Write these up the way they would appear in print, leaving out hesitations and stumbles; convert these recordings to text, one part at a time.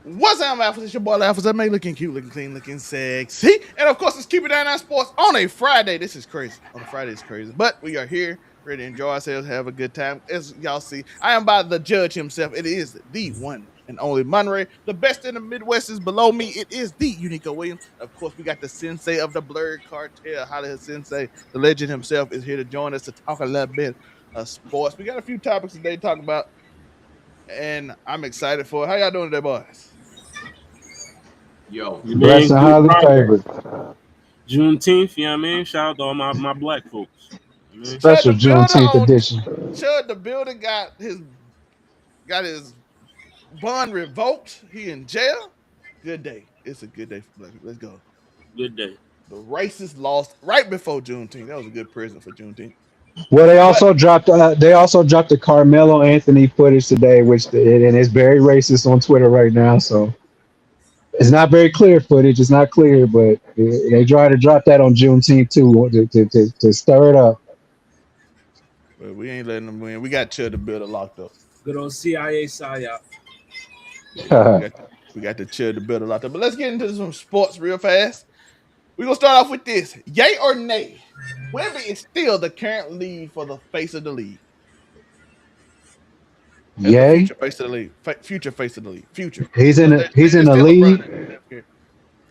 What's up, Alphas? It's your boy Alphas. Zelmae, looking cute, looking clean, looking sexy. And of course, it's Keep It Down Sports on a Friday. This is crazy. On a Friday, it's crazy. But we are here, ready to enjoy ourselves, have a good time. As y'all see, I am by the judge himself. It is the one and only Monray. The best in the Midwest is below me. It is the Uniqo Williams. Of course, we got the sensei of the Blurred Cartel, Hollywood Sensei. The legend himself is here to join us to talk a little bit of sports. We got a few topics today to talk about, and I'm excited for it. How y'all doing today, boys? Yo, You Blessed mean and good highly Friday. favored. Juneteenth, you know what I mean? Shout out to all my black folks. You know what I mean? Chud the Special builder Juneteenth on edition. Chud the builder got his bond revoked. He in jail. Good day. It's a good day for black people. Let's go. Good day. The racist lost right before Juneteenth. That was a good present for Juneteenth. Well, they But also dropped. They also dropped the Carmelo Anthony footage today, and it's very racist on Twitter right now. So it's not very clear footage. It's not clear, but they try to drop that on Juneteenth too to stir it up. we ain't letting them win. We got Chud the builder locked up. Good old CIA psyop. Yeah, we got the Chud the builder locked up. But let's get into some sports real fast. We're gonna start off with this. Yay or nay? Wemby is still the current lead for the face of the league. As the Yay! future face of the league. Future face of the league. Future. He's in. Because He's in it's the still LeBron. lead.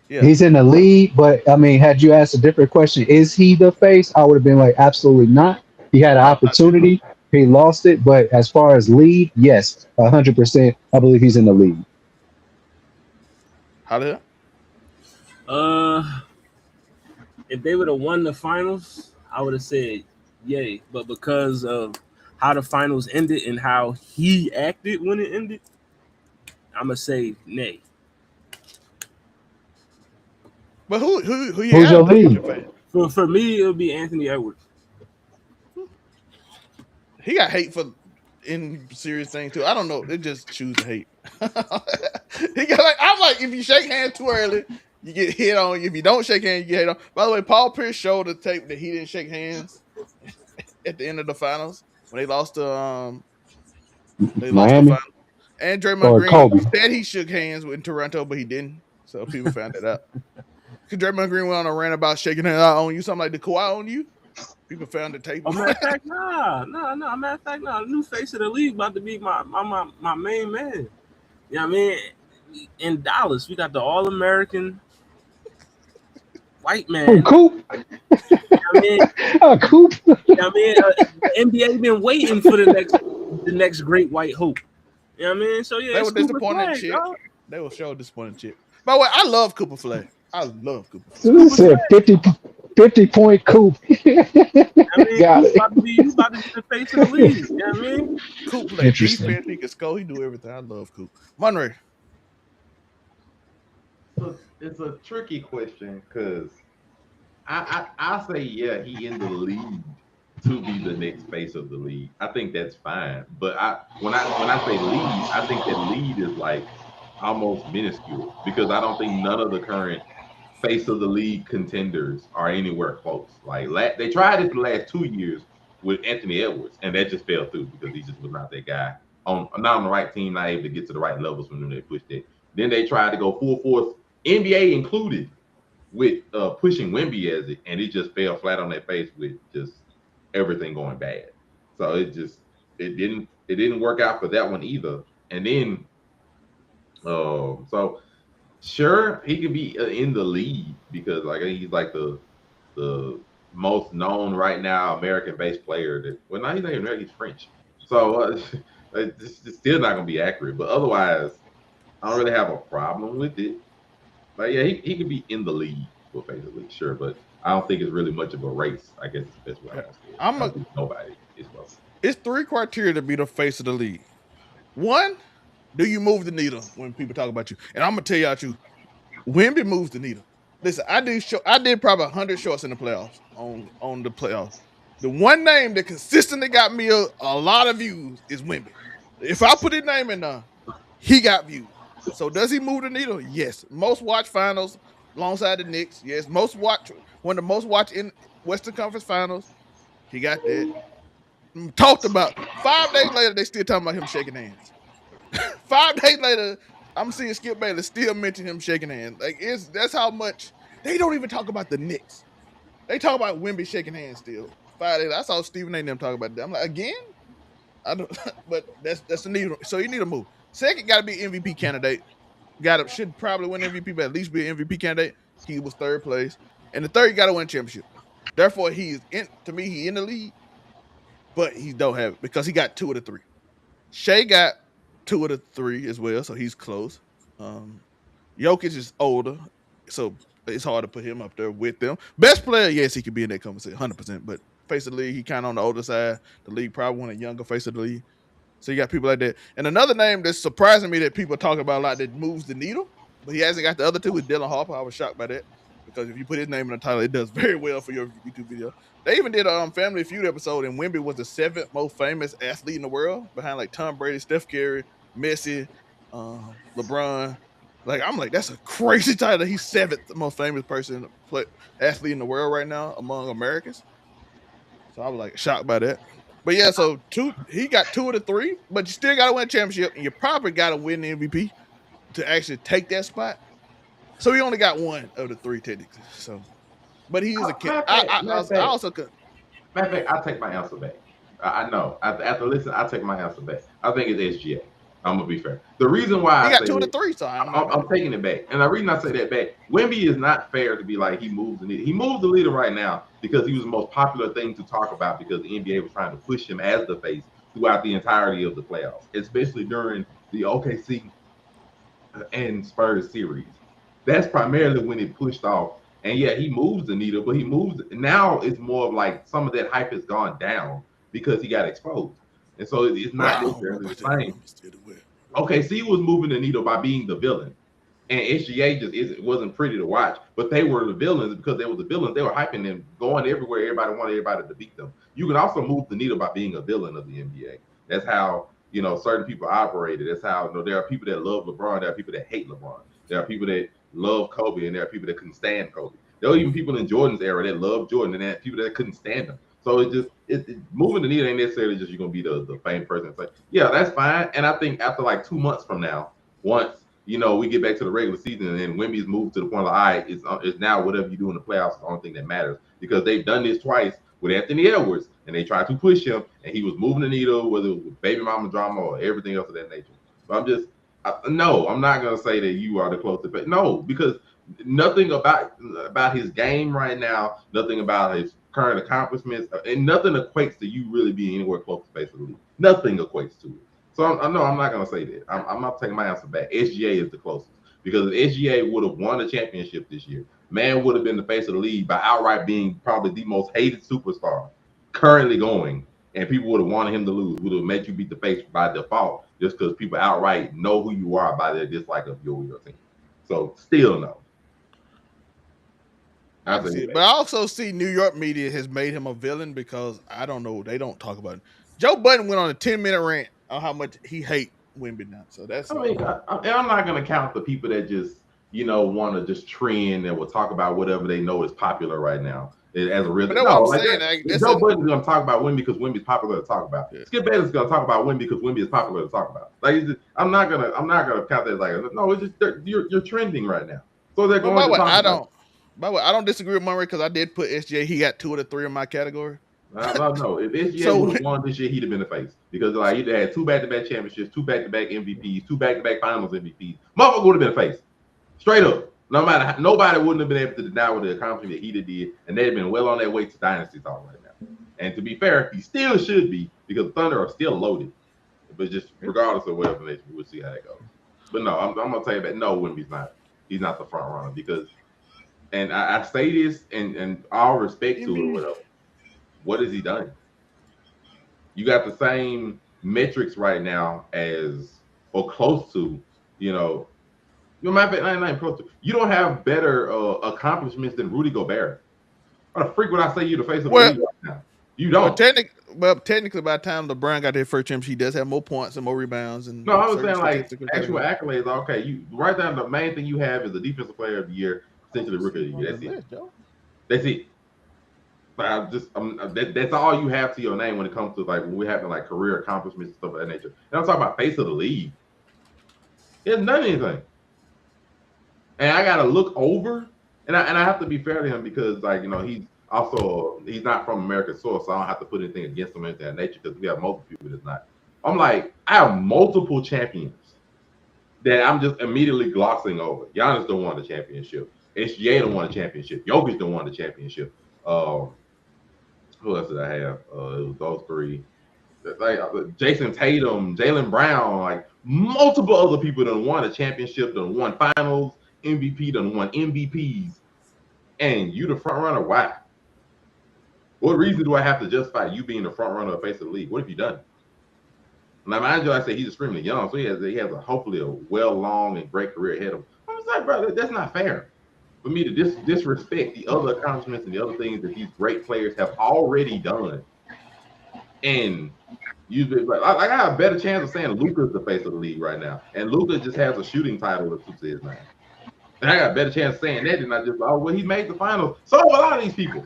Yeah. He's in the lead, but I mean, had you asked a different question, is he the face? I would have been like, absolutely not. He had an No, not yet. opportunity, he lost it. But as far as lead, yes, 100%. I believe he's in the lead. How did Uh, if they would have won the finals, I would have said yay. But because of how the finals ended and how he acted when it ended, I'm gonna say nay. But who you Who's got your as the future lead? face? For me, it would be Anthony Edwards. He got hate for in serious things too. I don't know. They just choose to hate. He got I'm like, if you shake hands too early, you get hit on. If you don't shake hands, you get hit on. By the way, Paul Pierce showed the tape that he didn't shake hands at the end of the finals when they lost the Miami finals. And Draymond or Green Kobe? said he shook hands with Toronto, but he didn't. So people found it out. Because Draymond Green went on a rant about shaking hands on you, something like the Kawhi on you. People found the tape. Oh, matter of fact, nah. Matter of fact, nah. The new face of the league about to be my main man. You know what I mean? In Dallas, we got the All American white Oh, man. Coop. You know what I mean? Coop. You know what I mean? The NBA been waiting for the next great white hope. You know what I mean? So yeah, They it's were Cooper disappointed Flag, chip. dog. They were so disappointed chip. By the way, I love Cooper Flag. I love Cooper It's Flag. This Cooper said Flag. 50 point Coop. I mean, Got he's it. about to be the face of the league. You know what I mean? Coop play Interesting. defense. He can score. He do everything. I love Coop. Monray. it's a tricky question because I say yeah, he in the league to be the next face of the league. I think that's fine. But when I say lead, I think that lead is like almost minuscule because I don't think none of the current face of the league contenders are anywhere close. Like they tried it the last 2 years with Anthony Edwards, and that just fell through because he just was not that guy on not on the right team, not able to get to the right levels when they pushed it. Then they tried to go full force, NBA included, with pushing Wemby as it, and it just fell flat on their face with just everything going bad. So it didn't work out for that one either. And then so sure he could be in the lead because like he's like the most known right now American-based player. That well, now he's not even American, he's French. So it's still not gonna be accurate. But otherwise, I don't really have a problem with it. But yeah, he could be in the lead for face of the league, sure. But I don't think it's really much of a race. I guess is the best way I can say it. I I'm don't a. think nobody is close. It's three criteria to be the face of the league. One, do you move the needle when people talk about you? And I'm gonna tell y'all you, Wemby moves the needle. Listen, I did probably 100 shorts in the playoffs on the playoffs. The one name that consistently got me a lot of views is Wemby. If I put his name in there, he got views. So does he move the needle? Yes. Most watched finals alongside the Knicks. Yes. One of the most watched in Western Conference Finals. He got that. Talked about 5 days later, they still talking about him shaking hands. 5 days later, I'm seeing Skip Bayless still mention him shaking hands. Like that's how much they don't even talk about the Knicks. They talk about Wemby shaking hands still. 5 days. I saw Stephen A. and them talk about that. I'm like, again? I don't but that's the need. So you need to move. Second gotta be MVP candidate. Should probably win MVP, but at least be an MVP candidate. He was third place. And the third, you gotta win championship. Therefore, he in the league, but he don't have it because he got 2 of the 3. Shea got 2 of the 3 as well, so he's close. Jokic is older, so it's hard to put him up there with them. Best player, yes, he could be in that conversation, 100%. But face of the league, he kind of on the older side. The league probably want a younger face of the league. So you got people like that. And another name that's surprising me that people talk about a lot that moves the needle, but he hasn't got the other two is Dylan Harper. I was shocked by that because if you put his name in the title, it does very well for your YouTube video. They even did a Family Feud episode, and Wemby was the 7th most famous athlete in the world, behind like Tom Brady, Steph Curry, Messi, LeBron. Like I'm like, that's a crazy title. He's 7th most famous athlete in the world right now among Americans. So I was like shocked by that. But yeah, so he got 2 of the 3, but you still gotta win a championship, and you probably gotta win the MVP to actually take that spot. So he only got 1 of the 3 technically. So, but he is a kid. I also could. Matter of fact, I'll take my answer back. I know. After listening, I'll take my answer back. I think it's SGA. I'm gonna be fair. The reason why he got 2 of the 3, so I'm taking it back. And the reason I say that back, Wemby is not fair to be like he moves the leader. He moves the leader right now because he was the most popular thing to talk about because the NBA was trying to push him as the face throughout the entirety of the playoffs, especially during the OKC and Spurs series. That's primarily when it pushed off. And yeah, he moves the needle, but he moves now. It's more of like some of that hype has gone down because he got exposed, and so it's not necessarily the same. OKC was moving the needle by being the villain, and SGA just wasn't pretty to watch. But they were the villains because they were the villains. They were hyping them, going everywhere. Everybody wanted everybody to beat them. You can also move the needle by being a villain of the NBA. That's how certain people operated. That's how there are people that love LeBron. There are people that hate LeBron. There are people that love Kobe, and there are people that couldn't stand Kobe. There were even people in Jordan's era that loved Jordan, and there are people that couldn't stand him. So moving the needle ain't necessarily just you're gonna be the famed person. It's like, yeah, that's fine. And I think after like 2 months from now, once we get back to the regular season and then Wemby's moved to the point of it's now whatever you do in the playoffs is the only thing that matters, because they've done this twice with Anthony Edwards and they tried to push him and he was moving the needle, whether it was baby mama drama or everything else of that nature. But I'm not gonna say that you are the closest, but no, because nothing about his game right now, nothing about his current accomplishments, and nothing equates to you really being anywhere close to face of the league. Nothing equates to it. So I'm not gonna say that. I'm not taking my answer back. SGA is the closest, because if SGA would have won a championship this year, man would have been the face of the league by outright being probably the most hated superstar currently going, and people would have wanted him to lose. Would have made you beat the face by default, just because people outright know who you are by their dislike of your team. So still no. But I also see New York media has made him a villain because I don't know, they don't talk about it. Joe Budden went on a 10-minute rant on how much he hate Wemby now. So that's. I'm not gonna count the people that just want to just trend and will talk about whatever they know is popular right now as a real. But no, I'm saying Joe Budden's gonna talk about Wemby because Wemby's popular to talk about. Yeah. Skip Bayless is gonna talk about Wemby because Wemby is popular to talk about. Like I'm not gonna count that like no. It's just you're trending right now. So they're going to talk about. By the way, I don't disagree with Monray because I did put SGA. He got 2 of the 3 in my category. No. If SGA would have won this year, he'd have been the face, because he had 2 back-to-back championships, 2 back-to-back MVPs, 2 back-to-back Finals MVPs. Motherfucker would have been a face, straight up. No matter how, nobody wouldn't have been able to deny what the accomplishment that he did, and they'd have been well on their way to dynasty talk right now. And to be fair, he still should be, because the Thunder are still loaded. But just regardless of whatever nature, we'll see how that goes. But no, I'm gonna tell you that no, Wemby's not. He's not the front runner, because. And I say this and all respect to it, whatever. What has he done? You got the same metrics right now as, or close to, not even close to. You don't have better accomplishments than Rudy Gobert. What the freak would I say you're the face of the league right now? You don't. Technically, by the time LeBron got their first championship, he does have more points and more rebounds. And no, I was saying like actual accolades. Okay, you right now the main thing you have is the defensive player of the year. Essentially, rookie of the year. That's it. That's all you have to your name when it comes to like when we're having like career accomplishments and stuff of that nature. And I'm talking about face of the league. He hasn't done anything. And I gotta look over, and I have to be fair to him because he's not from American soil, so I don't have to put anything against him or anything of that nature because we have multiple people that's not. I'm like, I have multiple champions that I'm just immediately glossing over. Giannis don't won the championship. SGA don't won the championship. Jokic don't won the championship. Who else did I have? It was those three. Like Jason Tatum, Jaylen Brown, like multiple other people done won a championship, done won finals, MVP, done won MVPs. And you the front runner, why? What reason do I have to justify you being the front runner of face of the league? What have you done? Now, mind you, I say he's extremely young, so he has hopefully a long and great career ahead of him. I'm just like, brother, that's not fair for me to disrespect the other accomplishments and the other things that these great players have already done. And I got a better chance of saying Luka's the face of the league right now, and Luka just has a shooting title that suits his name. And I got a better chance of saying that than I just he made the finals. So a lot of these people.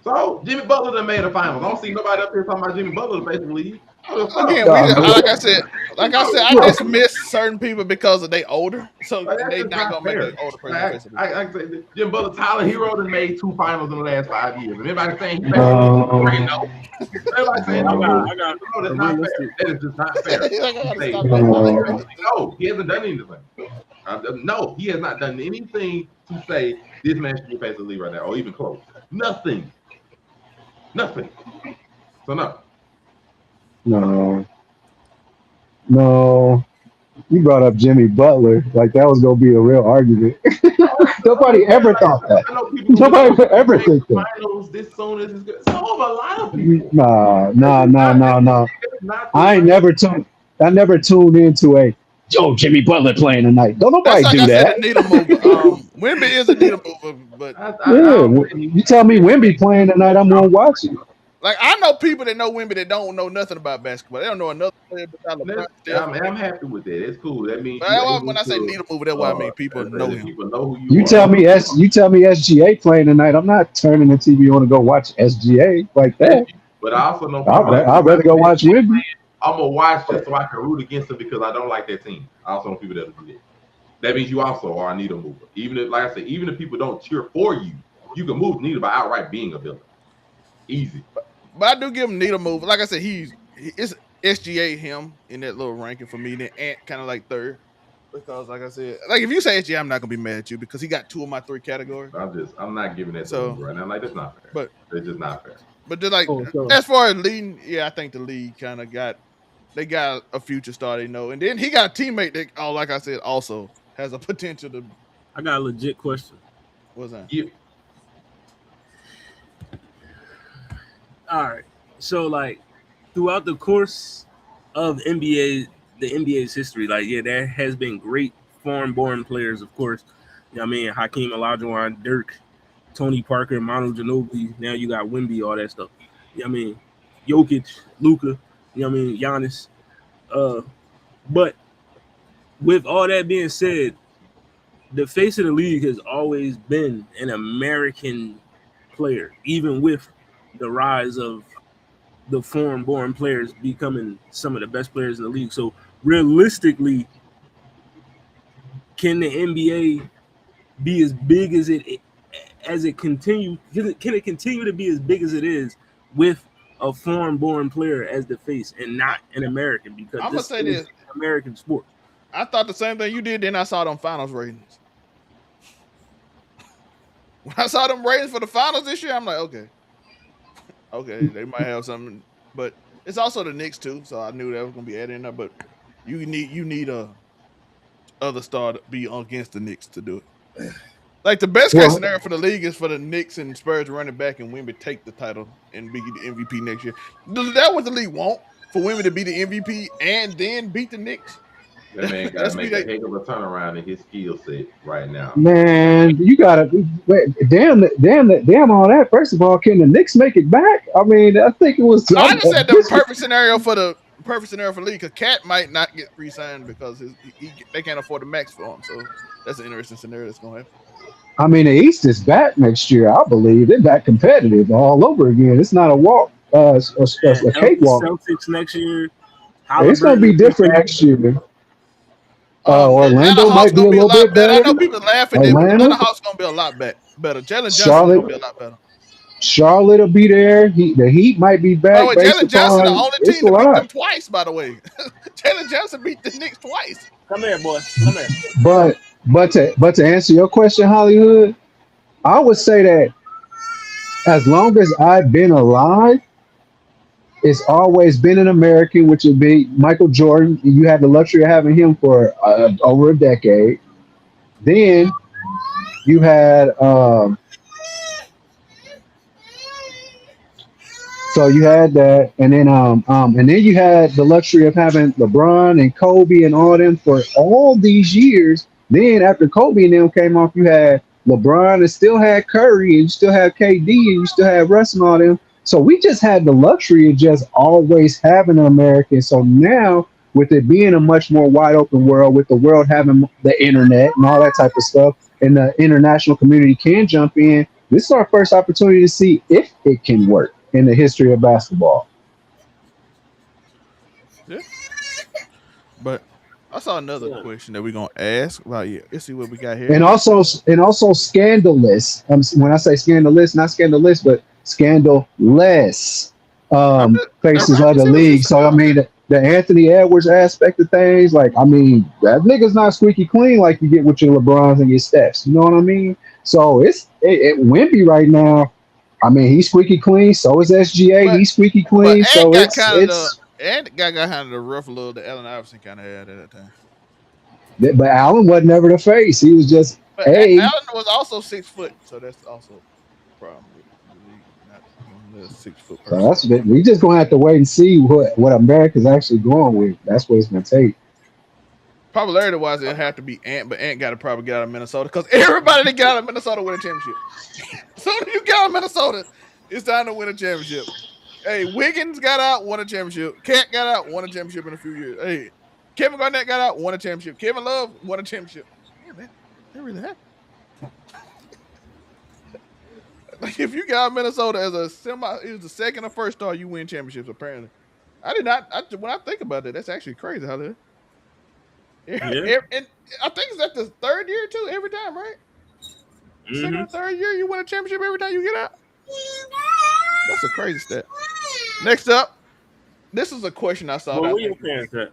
So Jimmy Butler done made the finals. I don't see nobody up here talking about Jimmy Butler the face of the league. Again, like I said, I dismiss certain people because they older, so they not gonna make an older person. I say Jim Butler, Tyler Hero done made 2 finals in the last 5 years. And everybody saying he made no. Everybody saying that's not fair. That is just not fair. No, he hasn't done anything. No, he has not done anything to say this man should be face of the league right now, or even close. Nothing. So No. You brought up Jimmy Butler. Like that was gonna be a real argument. Nobody ever thought that. Nobody would ever think that. Finals this soon as it's good. So a lot of people. No. I never tuned into a Jimmy Butler playing tonight. Don't nobody do that. Wemby is a needle mover, but you tell me Wemby playing tonight, I'm gonna watch it. Like I know people that know Wemby that don't know nothing about basketball. They don't know another player besides LeBron. I'm happy with that. It's cool. That means when I say needle mover, that's what I mean. People know him. People know who you tell me SGA playing tonight. I'm not turning the TV on to go watch SGA like that. But I also know I'd rather go watch Wemby. I'm gonna watch just so I can root against them because I don't like that team. I also know people that do that. That means you also are a needle mover. Even if, like I said, even if people don't cheer for you, you can move needle by outright being a villain. Easy. But I do give him needle mover. Like I said, it's SGA him in that little ranking for me. Then Ant kind of like third. Because like I said, like if you say SGA, I'm not gonna be mad at you because he got 2 of my 3 categories. I'm not giving that to him right now. Like that's not fair. But it's just not fair. But just like as far as leading, I think the league kind of got a future star they know. And then he got a teammate that like I said, also has a potential to. I got a legit question. What's that? Yeah. All right. So like throughout the course of the NBA's history, there has been great foreign-born players, of course. You know what I mean? Hakeem Olajuwon, Dirk, Tony Parker, Manu Ginobili. Now you got Wemby, all that stuff. You know what I mean? Jokic, Luka, you know what I mean? Giannis. But with all that being said, the face of the league has always been an American player, even with the rise of the foreign-born players becoming some of the best players in the league. So realistically, can the NBA be as big as it continues? Can it continue to be as big as it is with a foreign-born player as the face and not an American? Because I'm gonna say this: an American sport. I thought the same thing you did. Then I saw them finals ratings. When I saw them ratings for the finals this year, I'm like, okay, they might have something, but it's also the Knicks too, so I knew that was gonna be added in there. But you need a other star to be against the Knicks to do it. Like the best case scenario for the league is for the Knicks and Spurs running back and Wemby take the title and be the MVP next year. Is that what the league want? For Wemby to be the MVP and then beat the Knicks? That man got to make a heck of a turnaround in his skill set right now. Man, you gotta damn all that. First of all, can the Knicks make it back? I mean, I think it was. I just said the perfect scenario for the league because Cat might not get re-signed because they can't afford the max for him. So that's an interesting scenario that's gonna happen. I mean, the East is back next year. I believe they're back competitive all over again. It's not a walk, a cakewalk. Celtics next year. It's gonna be different next year. Orlando Hawks might be a gonna be a little lot bit better. I better. know people laughing there, but Atlanta, Atlanta Hawks gonna be a lot better. Jalen Johnson Charlotte, gonna be a lot better. Charlotte will be there. The Heat might be By the back way, based Jalen Johnson the upon only it's team a to beat them lot. twice. By the way, Jalen Johnson beat the Knicks twice. Come here, boy. Come here. But to answer your question, Hollywood, I would say that as long as I've been alive, it's always been an American, which would be Michael Jordan. You had the luxury of having him for over a decade. Then you had so you had that, and then you had the luxury of having LeBron and Kobe and all them for all these years. Then after Kobe and them came off, you had LeBron and still had Curry and you still had KD and you still had Russ and all them. So we just had the luxury of just always having an American. So now with it being a much more wide open world, with the world having the internet and all that type of stuff, and the international community can jump in, this is our first opportunity to see if it can work in the history of basketball. Yeah, but I saw another question that we're gonna ask about. Yeah, let's see what we got here. And also scandalous. When I say scandalous, not scandalous, but scandalous faces of the league. So I mean the Anthony Edwards aspect of things, like I mean that nigga's not squeaky clean like you get with your LeBrons and your Stephs. You know what I mean? So it's Wemby right now. I mean he's squeaky clean. So is SGA. But He's squeaky but clean. Ant So got it's kind of it's. Ant got kind of the rough little that Allen Iverson kind of had at that time. But Allen wasn't never the face. He was just But a. Allen was also 6 foot, so that's also a problem with the league not gonna let a 6 foot So person. that's we just gonna have to wait and see what America's actually going with. That's what it's gonna take. Popularity wise, it'll have to be Ant, but Ant got to probably get out of Minnesota because everybody that get out of Minnesota win a championship. As soon as you get out of Minnesota, it's time to win a championship. Hey, Wiggins got out, won a championship. Cat got out, won a championship in a few years. Hey, Kevin Garnett got out, won a championship. Kevin Love won a championship. Damn, that really happened. Like if you got Minnesota as it was the second or first star, you win championships. Apparently, I did not. When I think about it, that's actually crazy. How that? Yeah. And I think it's at the third year too. Every time, right? Second or third year, you win a championship every time you get out. That's a crazy stat. Next up, this is a question I saw. Where your parents at?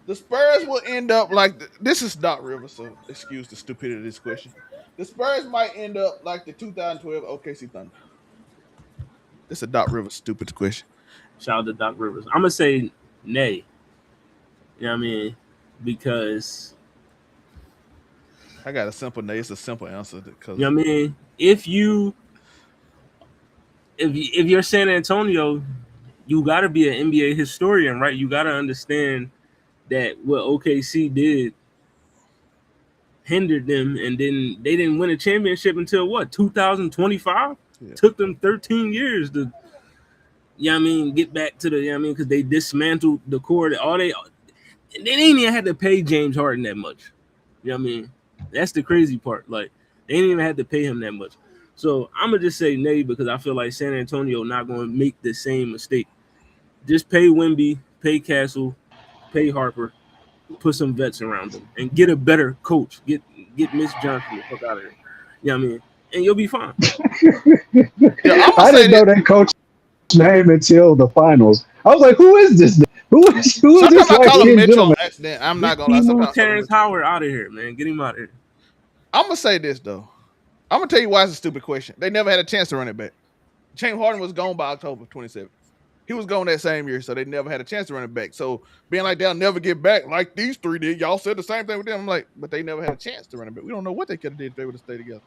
The Spurs will end up like this is Doc Rivers, so excuse the stupidity of this question. The Spurs might end up like the 2012 OKC Thunder. This is a Doc Rivers stupid question. Shout out to Doc Rivers. I'm gonna say nay. You know what I mean? Because I got a simple nay. It's a simple answer because you know what I mean. If you're San Antonio, you got to be an NBA historian, right? You got to understand that what OKC did hindered them, and then they didn't win a championship until what 2025. Yeah. Took them 13 years to, you know what I mean, get back to the, you know what I mean, because they dismantled the core. They didn't even have to pay James Harden that much. You know what I mean? That's the crazy part. Like they didn't even have to pay him that much. So I'm gonna just say nay because I feel like San Antonio not gonna make the same mistake. Just pay Wemby, pay Castle, pay Harper, put some vets around them, and get a better coach. Get Miss Johnson the fuck out of here. You know what I mean? And you'll be fine. I didn't know that coach's name until the finals. I was like, who is this? Who is sometimes this? I call him Mitchell Mitchell on accident. I'm not gonna lie. Sometimes Terrence Howard out of here, man. Get him out of here. I'm gonna say this though. I'm gonna tell you why it's a stupid question. They never had a chance to run it back. James Harden was gone by October 27th. He was gone that same year, so they never had a chance to run it back. So being like they'll never get back like these three did. Y'all said the same thing with them. I'm like, but they never had a chance to run it back. We don't know what they could have did if they would have stayed together.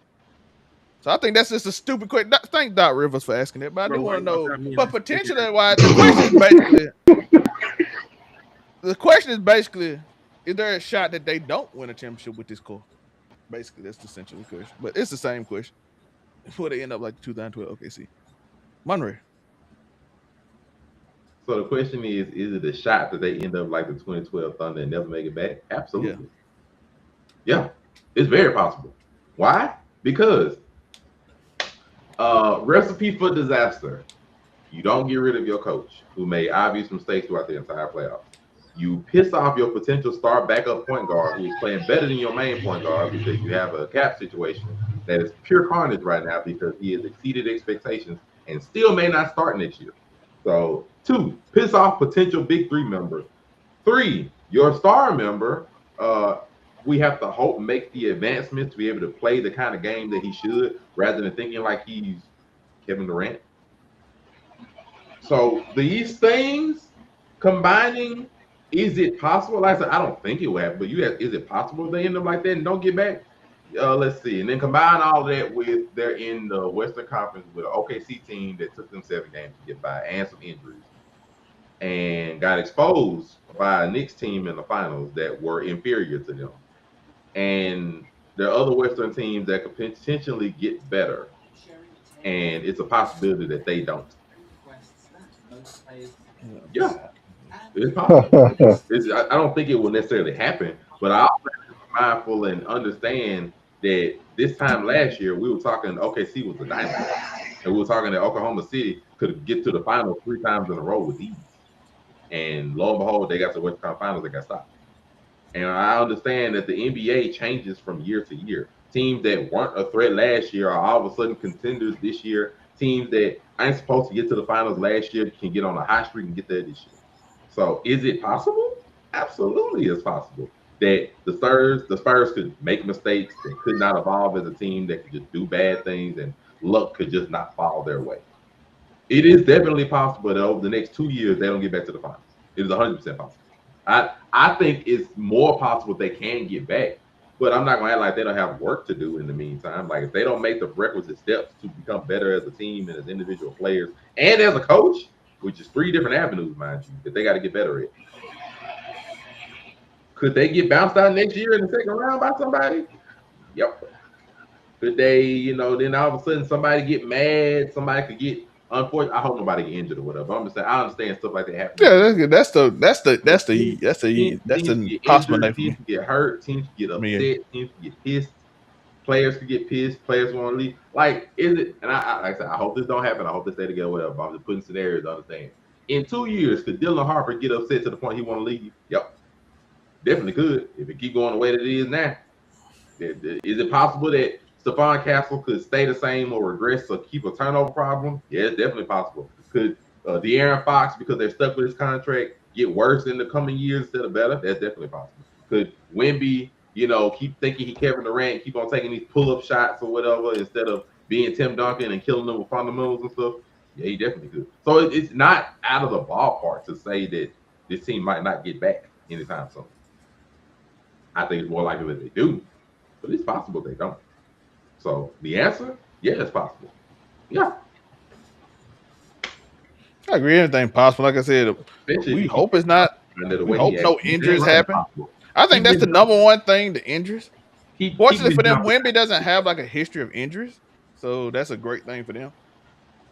So I think that's just a stupid question. Thank Doc Rivers for asking that, but I do want to know. But potentially, why the question is basically, is there a shot that they don't win a championship with this core? Basically, that's the essential question. But it's the same question. Before they end up like the 2012 OKC. Monray. So the question is it a shot that they end up like the 2012 Thunder and never make it back? Absolutely. Yeah, it's very possible. Why? Because recipe for disaster. You don't get rid of your coach who made obvious mistakes throughout the entire playoffs. You piss off your potential star backup point guard who is playing better than your main point guard because you have a cap situation that is pure carnage right now because he has exceeded expectations and still may not start next year. So, 2, piss off potential big 3 member. 3, your star member, we have to hope make the advancements to be able to play the kind of game that he should rather than thinking like he's Kevin Durant. So these things combining, is it possible? Like I said, I don't think it will happen, but is it possible they end up like that and don't get back? Let's see. And then combine all that with they're in the Western Conference with an OKC team that took them 7 games to get by and some injuries and got exposed by a Knicks team in the finals that were inferior to them. And there are other Western teams that could potentially get better. And it's a possibility that they don't. Yeah, it's possible. I don't think it will necessarily happen, but I also have to be mindful and understand that this time last year we were talking OKC was a dynasty, and we were talking that Oklahoma City could get to the finals 3 times in a row with ease. And lo and behold, they got to the Western Conference Finals. They got stopped. And I understand that the NBA changes from year to year. Teams that weren't a threat last year are all of a sudden contenders this year. Teams that ain't supposed to get to the finals last year can get on a high streak and get there this year. So is it possible? Absolutely, it's possible that the Spurs could make mistakes. They could not evolve as a team that could just do bad things, and luck could just not fall their way. It is definitely possible that over the next 2 years they don't get back to the finals. It is 100% possible. I think it's more possible they can get back, but I'm not gonna act like they don't have work to do in the meantime. Like if they don't make the requisite steps to become better as a team and as individual players and as a coach, which is 3 different avenues, mind you, that they got to get better at. Could they get bounced out next year in the second round by somebody? Yep. Could they, then all of a sudden somebody get mad, somebody could get unfortunate. I hope nobody get injured or whatever. I'm just saying I understand stuff like that happen. Yeah, that's the possible name for me. Teams can get hurt, teams can get upset, teams can get pissed, players can get pissed, players want to leave. Like, is it? And I like I said, I hope this don't happen. I hope they stay together, whatever. I'm just putting scenarios to understand. In 2 years, could Dylan Harper get upset to the point he want to leave? Yep, definitely could. If it keep going the way that it is now, is it possible that Stephon Castle could stay the same or regress or keep a turnover problem? Yeah, it's definitely possible. Could De'Aaron Fox, because they're stuck with his contract, get worse in the coming years instead of better? That's definitely possible. Could Wemby, keep thinking he Kevin Durant, keep on taking these pull-up shots or whatever instead of being Tim Duncan and killing them with fundamentals and stuff? Yeah, he definitely could. So it's not out of the ballpark to say that this team might not get back anytime soon. I think it's more likely that they do, but it's possible they don't. So the answer, yeah, it's possible. Yeah. I agree. Anything possible. Like I said, we hope it's not. We hope no injuries happen. I think that's the number one thing, the injuries. Fortunately for them, Wemby doesn't have like a history of injuries. So that's a great thing for them.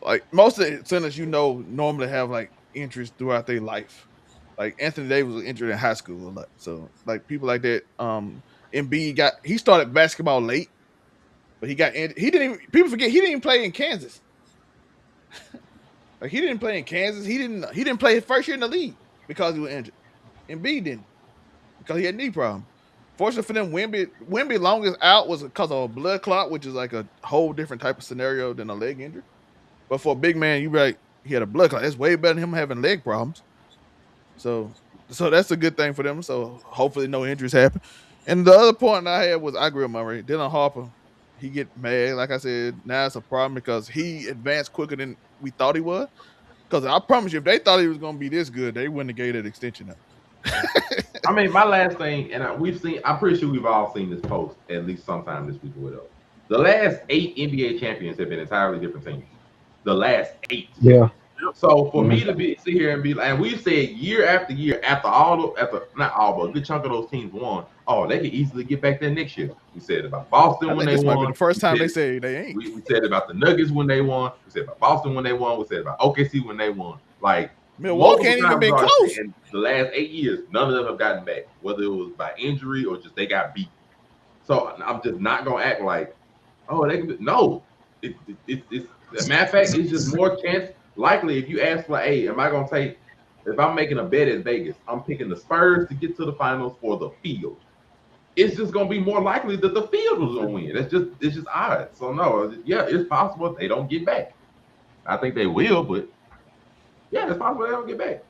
Like most of the centers, normally have like injuries throughout their life. Like Anthony Davis was injured in high school a lot. So like people like that, Embiid he started basketball late. But he didn't even play in Kansas. Like he didn't play in Kansas. He didn't play his first year in the league because he was injured. Embiid didn't because he had knee problem. Fortunately for them, Wemby longest out was because of a blood clot, which is like a whole different type of scenario than a leg injury. But for a big man, he had a blood clot. That's way better than him having leg problems. So that's a good thing for them. So hopefully no injuries happen. And the other point I had was I agree with Monray. Dylan Harper. He get mad. Like I said, now it's a problem because he advanced quicker than we thought he was. Because I promise you, if they thought he was going to be this good, they wouldn't have gave that extension up. I mean, my last thing, and I'm pretty sure we've all seen this post at least sometime this week or whatever. The last 8 NBA champions have been entirely different teams. The last 8. Yeah. So for me to sit here and be like, and we've said year after year, after not all, but a good chunk of those teams won, they could easily get back there next year. We said about Boston when they won. Might be the first time they say they ain't. We said about the Nuggets when they won. We said about Boston when they won. We said about OKC when they won. Like Milwaukee ain't even been close. In the last 8 years, none of them have gotten back, whether it was by injury or just they got beat. So I'm just not gonna act like, they can. No, it's a matter of fact, it's just more chance. Likely, if you ask for, hey, am I going to take if I'm making a bet at Vegas, I'm picking the Spurs to get to the finals for the field. It's just gonna be more likely that the field was gonna win. It's just odds. So no, yeah, it's possible they don't get back. I think they will, but yeah, it's possible they don't get back.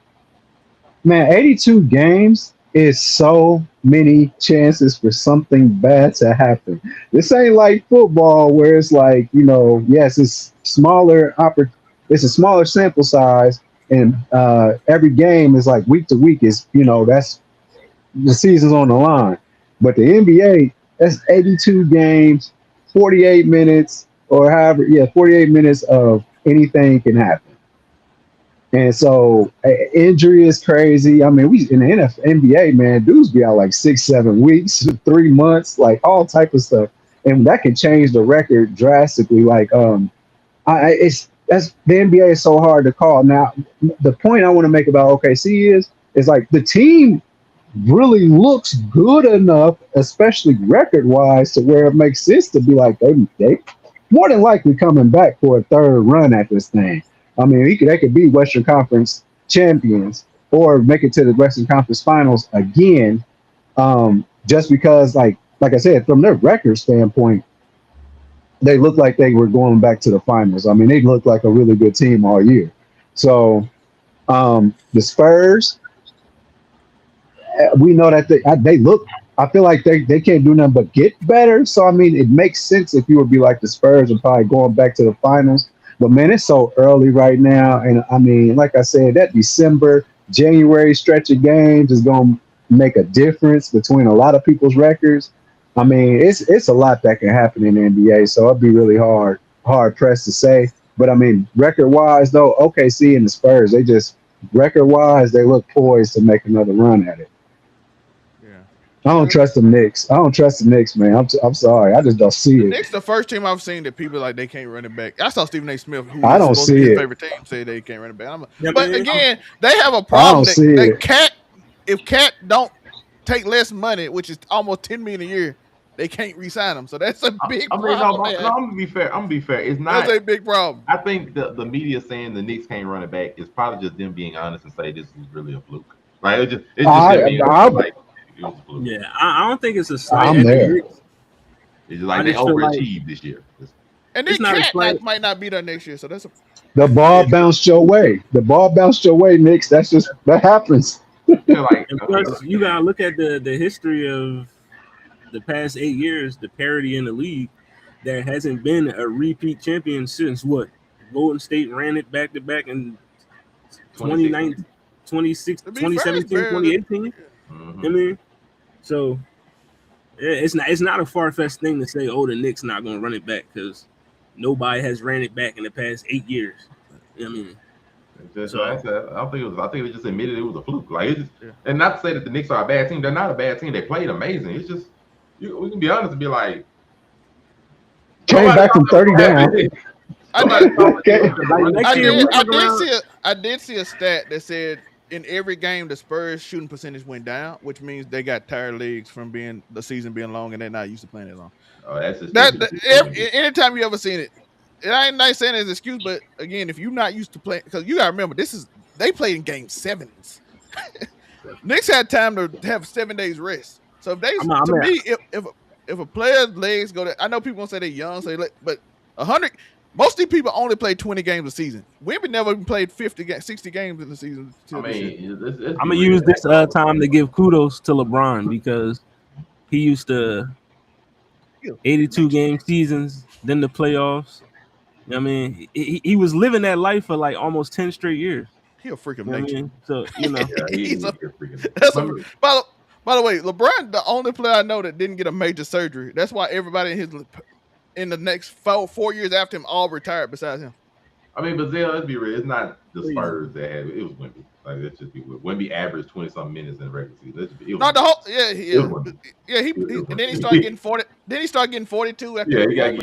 Man, 82 games is so many chances for something bad to happen. This ain't like football where it's like, yes, it's it's a smaller sample size, and every game is like week to week is, that's the season's on the line. But the NBA, that's 82 games, 48 minutes, or however, 48 minutes of anything can happen. And so injury is crazy. I mean, we in the NBA, man, dudes be out like 6, 7 weeks, 3 months, like all type of stuff, and that can change the record drastically. Like, it's that's the NBA is so hard to call. Now, the point I want to make about OKC is like the team really looks good enough, especially record wise, to where it makes sense to be like they more than likely coming back for a third run at this thing. I mean, they could be Western Conference champions or make it to the Western Conference Finals again, just because, like I said, from their record standpoint, they look like they were going back to the finals. I mean, they looked like a really good team all year. So the Spurs, we know that they look. I feel like they can't do nothing but get better. So I mean, it makes sense if you would be like the Spurs and probably going back to the finals. But man, it's so early right now, and I mean, like I said, that December, January stretch of games is going to make a difference between a lot of people's records. I mean, it's a lot that can happen in the NBA, so it'd be really hard pressed to say. But I mean, record wise though, OKC and the Spurs, they just record wise, they look poised to make another run at it. I don't trust the Knicks. I don't trust the Knicks, man. I'm sorry. I just don't see it. Knicks the first team I've seen that people like they can't run it back. I saw Stephen A. Smith, who I was don't supposed to see be his it. favorite team, say they can't run it back. Yeah, but man, again, they have a I problem. don't see it. If Cat don't take less money, which is almost $10 million a year, they can't re-sign him. So that's a big problem. No, I'm gonna be fair. It's not. That's a big problem. I think the media saying the Knicks can't run it back is probably just them being honest and say this is really a fluke. Right? It's just them being like it was a fluke. Yeah, I don't think it's a slight. I'm there. It's just like they overachieved this year. And then not a Cat slight- might not be there next year, so that's a The ball bounced your way. The ball bounced your way, Knicks. That happens. Like, And plus, you gotta look at the history of the past 8 years, the parity in the league. There hasn't been a repeat champion since what? Golden State ran it back to back in 2017, 2018. Mhm. I mean, so it's not a far-fetched thing to say, oh, the Knicks not gonna run it back because nobody has ran it back in the past 8 years. I mean, I think they just admitted it was a fluke. Like, and not to say that the Knicks are a bad team. They're not a bad team. They played amazing. It's just we can be honest and be like, Came back from 30 down. I did see a stat that said in every game the Spurs shooting percentage went down, which means they got tired legs from the season being long and they're not used to playing it long. Oh, that's just anytime you ever seen it, and I ain't not saying it's an excuse, but again, if you're not used to playing, because you gotta remember they played in game sevens. Knicks had time to have 7 days rest. So if they if a player's legs go to, I know people gonna say they're young, but 100. Most of these people only play 20 games a season. Wemby never even played 60 games in the season. I'm gonna use this time to give kudos to LeBron because he used to 82 game seasons, then the playoffs. I mean, he was living that life for like almost 10 straight years. He a freak of You know what I nature. mean? So you know, he's a freaking. By the way, LeBron, the only player I know that didn't get a major surgery. That's why everybody in the next 4 years after him all retired besides him. I mean, but let's be real. It's not the Spurs that had it. It was Wemby. Like, let's just be real. Wemby averaged 20-something minutes in the regular season. And then he started getting 40. Then he started getting 42. After you get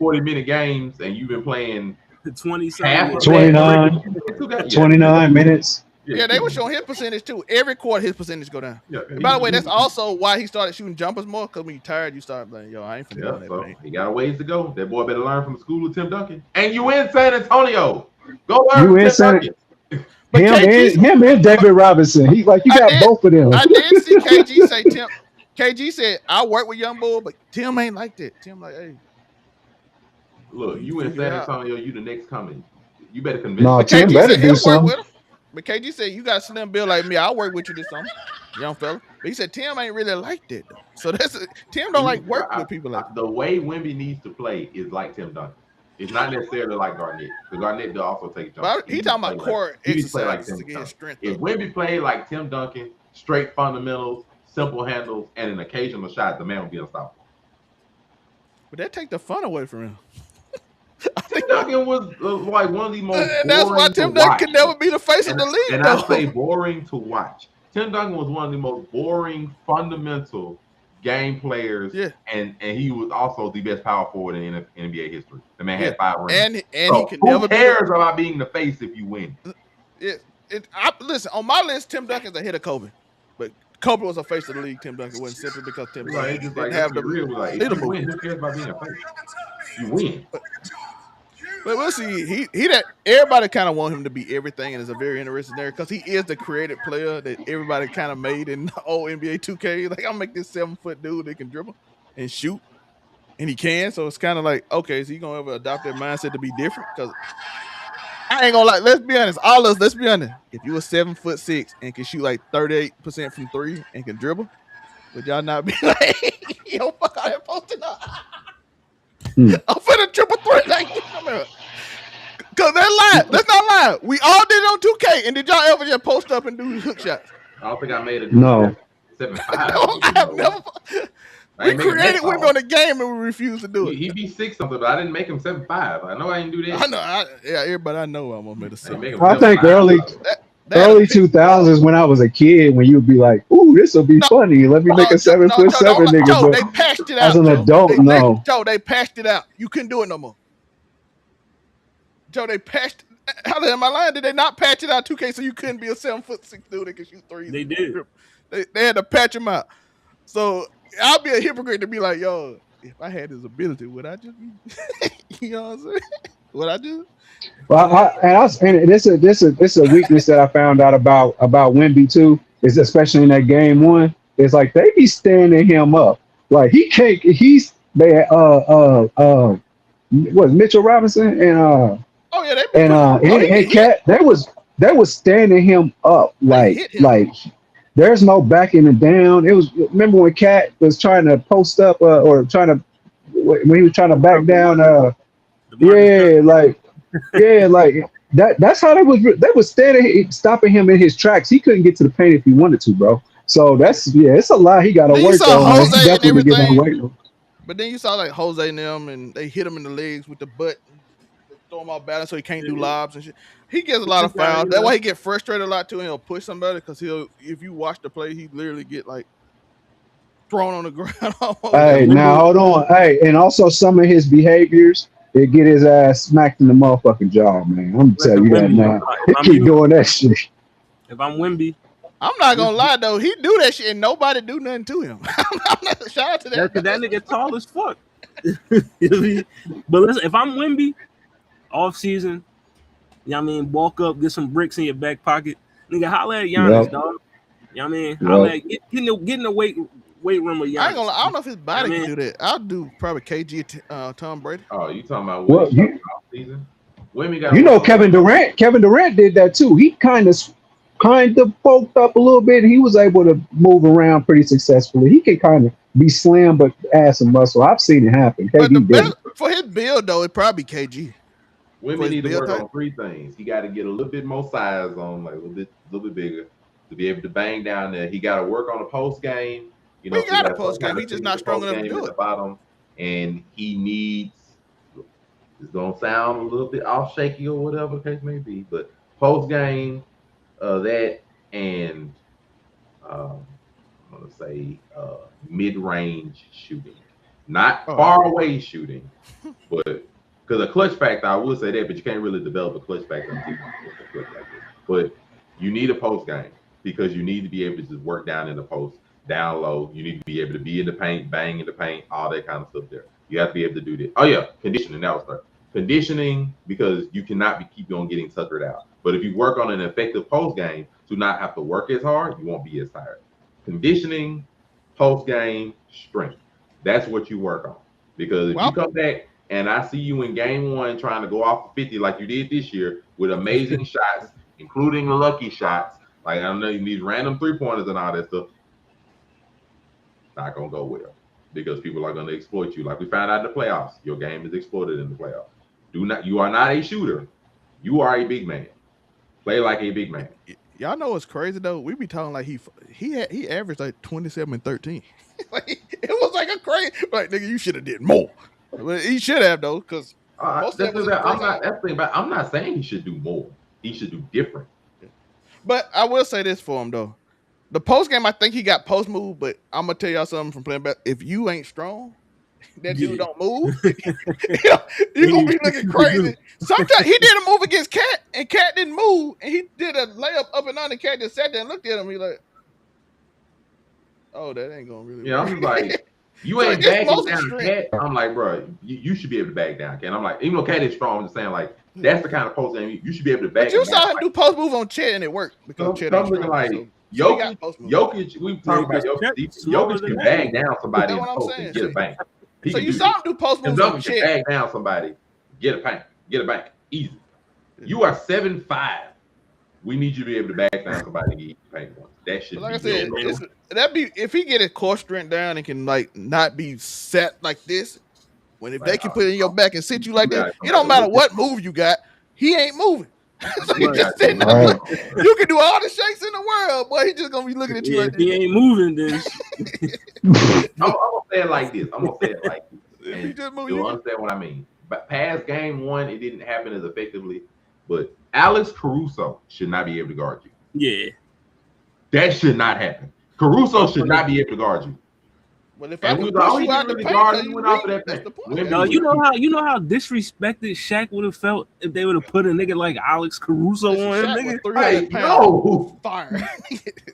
40-minute games, and you've been playing 29 minutes. Yeah, they were showing his percentage too. Every quarter, his percentage go down. Yeah, and by the way, that's also why he started shooting jumpers more. Because when you're tired, you start like, yo, I ain't finna do that. He got a ways to go. That boy better learn from the school of Tim Duncan. And you in San Antonio. Go learn from Tim Duncan. But KG, Him and David Robinson. He like you got both of them. I did see KG say Tim. KG said I work with young boy, but Tim ain't like that. Tim like, hey, Look, you in figure it San out. Antonio, you the next coming. You better convince No, me. But Tim KG better said do he'll work something. with him. But KG said you got a slim bill like me. I'll work with you this summer, young fella. But he said Tim ain't really like that though. So Tim don't like work with people like that. The way Wemby needs to play is like Tim Duncan. It's not necessarily like Garnett. Because Garnett will also take jumps. But he talking about core exercises to get his strength If up. Wemby played like Tim Duncan, straight fundamentals, simple handles, and an occasional shot, the man would be unstoppable. But that take the fun away from him. Tim Duncan was like one of the most And that's why Tim Duncan could never be the face of the league. And though. I say boring to watch. Tim Duncan was one of the most boring, fundamental game players. Yeah. And he was also the best power forward in NBA history. The man had 5 rings. And so he could never be. Who cares about being the face if you win? Listen, on my list, Tim Duncan's ahead of Kobe. But Kobe was a face of the league. Tim Duncan wasn't simply because Tim Duncan didn't have the real. Like, if you win, who cares about being a face? You win. But we'll see. He that everybody kind of want him to be everything, and it's a very interesting there because he is the creative player that everybody kind of made in old NBA 2K. Like, I'll make this 7-foot dude that can dribble and shoot, and he can. So it's kind of like, okay, is he gonna ever adopt that mindset to be different? Because I ain't gonna lie. Let's be honest. All of us. Let's be honest. If you were 7'6" and can shoot like 38% from 3 and can dribble, would y'all not be like, yo, fuck out here posting up? I'm finna triple threat. Like, cause that's lie. Let's not lie. We all did it on 2K. And did y'all ever just post up and do hook shots? I don't think I made it. No. 7'5". I have never. We created Wemby on the game and we refused to do it. He be 6 something, but I didn't make him 7'5". I know I didn't do that. I know. Everybody I know almost made a 7. I think early 2000s when I was a kid, when you would be like, "Ooh, this will be funny. Let me make a 7'7" nigga." Joe, they patched it out. As an adult, no. Joe, they patched it out. You couldn't do it no more. Joe, they patched. How the hell am I lying? Did they not patch it out 2K so you couldn't be a 7'6" dude that can shoot threes? They did. They had to patch him out. So I'll be a hypocrite to be like, yo, if I had this ability, would I just be? You know what I'm saying? Would I just? Well, this is a weakness that I found out about Wemby too. Is especially in that game 1. It's like they be standing him up. Like he can't. He's they what Mitchell Robinson and oh yeah, they and Cat. They was standing him up like there's no backing him down. It was remember when Cat was trying to post up or trying to when he was trying to back down. That's how they was standing, stopping him in his tracks. He couldn't get to the paint if he wanted to, bro. So it's a lot he got to work on. Jose and everything. But then you saw like Jose and them, and they hit him in the legs with the butt, they throw him off balance so he can't do lobs and shit. He gets a lot of fouls. That's why he get frustrated a lot too, and he'll push somebody because if you watch the play, he literally get like thrown on the ground. Hey, now hold on. Hey, and also some of his behaviors. It get his ass smacked in the motherfucking jaw, man. I'm gonna tell you that now. Keep doing that shit. If I'm Wemby, I'm not gonna lie though, he do that shit and nobody do nothing to him. Shout out to that. That nigga tall as fuck. But listen, if I'm Wemby, off season, you know what I mean, walk up, get some bricks in your back pocket, nigga, holla at Giannis, dog. You know what I mean? Holla at, get in the weight room with Giannis. I don't know if his body can do that. I'll do probably KG, Tom Brady. Oh, you talking about off season? Kevin Durant did that too. He kind of bulked up a little bit. He was able to move around pretty successfully. He can kind of be slim but add some muscle. I've seen it happen. For his build though, it probably KG. Women need to work on 3 things. He got to get a little bit more size on, like a little bit bigger, to be able to bang down there. He got to work on the post game. He got a post game. He's just not strong enough to do it. Bottom, and he needs. It's gonna sound a little bit off shaky or whatever the case may be, but post game, that and I'm gonna say mid range shooting, not far away shooting, but. Because a clutch factor, I would say that, but you can't really develop a clutch factor until you get a clutch factor. But you need a post game because you need to be able to just work down in the post, down low. You need to be able to be in the paint, bang in the paint, all that kind of stuff there. You have to be able to do that. Oh, yeah, conditioning, that was third. Conditioning, because you cannot keep on getting tuckered out. But if you work on an effective post game to not have to work as hard, you won't be as tired. Conditioning, post game, strength. That's what you work on. Because if you come back and I see you in game one trying to go off 50 like you did this year with amazing shots, including lucky shots, like I know you need random 3-pointers and all that stuff, not gonna go well because people are gonna exploit you. Like we found out in the playoffs, your game is exploited in the playoffs. You are not a shooter. You are a big man. Play like a big man. Y'all know what's crazy though? We be talking like he averaged like 27 and 13. Like it was like a crazy like nigga, you should have did more. But he should have though, because I'm not saying he should do more. He should do different. But I will say this for him though. The post game, I think he got post move, but I'm gonna tell y'all something from playing back. If you ain't strong, that dude don't move. You're gonna be looking crazy. Sometimes he did a move against Cat, and Cat didn't move, and he did a layup up and under. Cat just sat there and looked at him. He like, oh, that ain't gonna really. Yeah, I'm like, you ain't backing down, Cat. I'm like, bro, you should be able to back down, Cat. I'm like, even though Cat is strong, I'm just saying like that's the kind of post game you should be able to back. But you saw him do post move on Chet, and it worked because Chet ain't strong. Like, So Jokic, we talking about Jokic. Jokic can bag down somebody in the post and get a bank. So you saw him do post moves on Chet. Bag down somebody, get a bank, easy. You are 7'5". We need you to be able to back down somebody and get a bank one. That should like be. I said, that'd be if he get his core strength down and can like not be set like this. When if they can put it in your back and sit you like that, it don't matter what move you got, he ain't moving. So you just sitting there. You can do all the shakes in the world, boy. He just gonna be looking at you like that. He ain't moving this. I'm gonna say it like this. And you just move, you'll understand what I mean. But past game one, it didn't happen as effectively. But Alex Caruso should not be able to guard you. Yeah. That should not happen. Caruso should not be able to guard you. Well, if I can push you out the paint, you went off of that paint. No, you know how disrespected Shaq would have felt if they would have put a nigga like Alex Caruso on him, nigga. Hey, no, fire.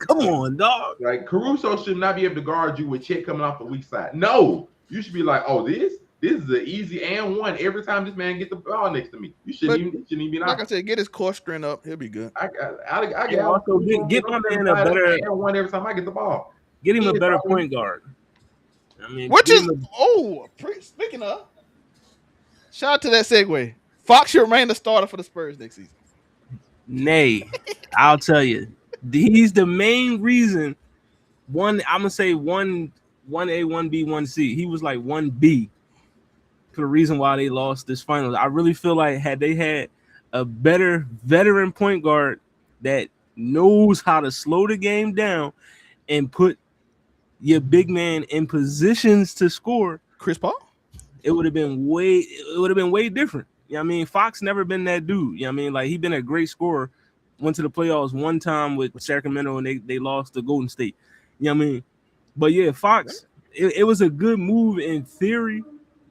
Come on, dog. Like Caruso should not be able to guard you with Chet coming off the weak side. No, you should be like, oh, this is an easy and one every time this man gets the ball next to me. You shouldn't even be like I said, get his core strength up. He'll be good. I get my man a better and one every time I get the ball. Get him a better point guard. I mean, speaking of, shout out to that segue. Fox should remain the starter for the Spurs next season. Nay, I'll tell you, he's the main reason. I'm gonna say 1A, 1B, 1C. He was like 1B for the reason why they lost this finals. I really feel like had they had a better veteran point guard that knows how to slow the game down and put your big man in positions to score, Chris Paul, it would have been way different. You know what I mean? Fox never been that dude. You know what I mean? Like he been a great scorer, went to the playoffs one time with Sacramento and they lost to Golden State. You know what I mean? But yeah, Fox, it was a good move in theory.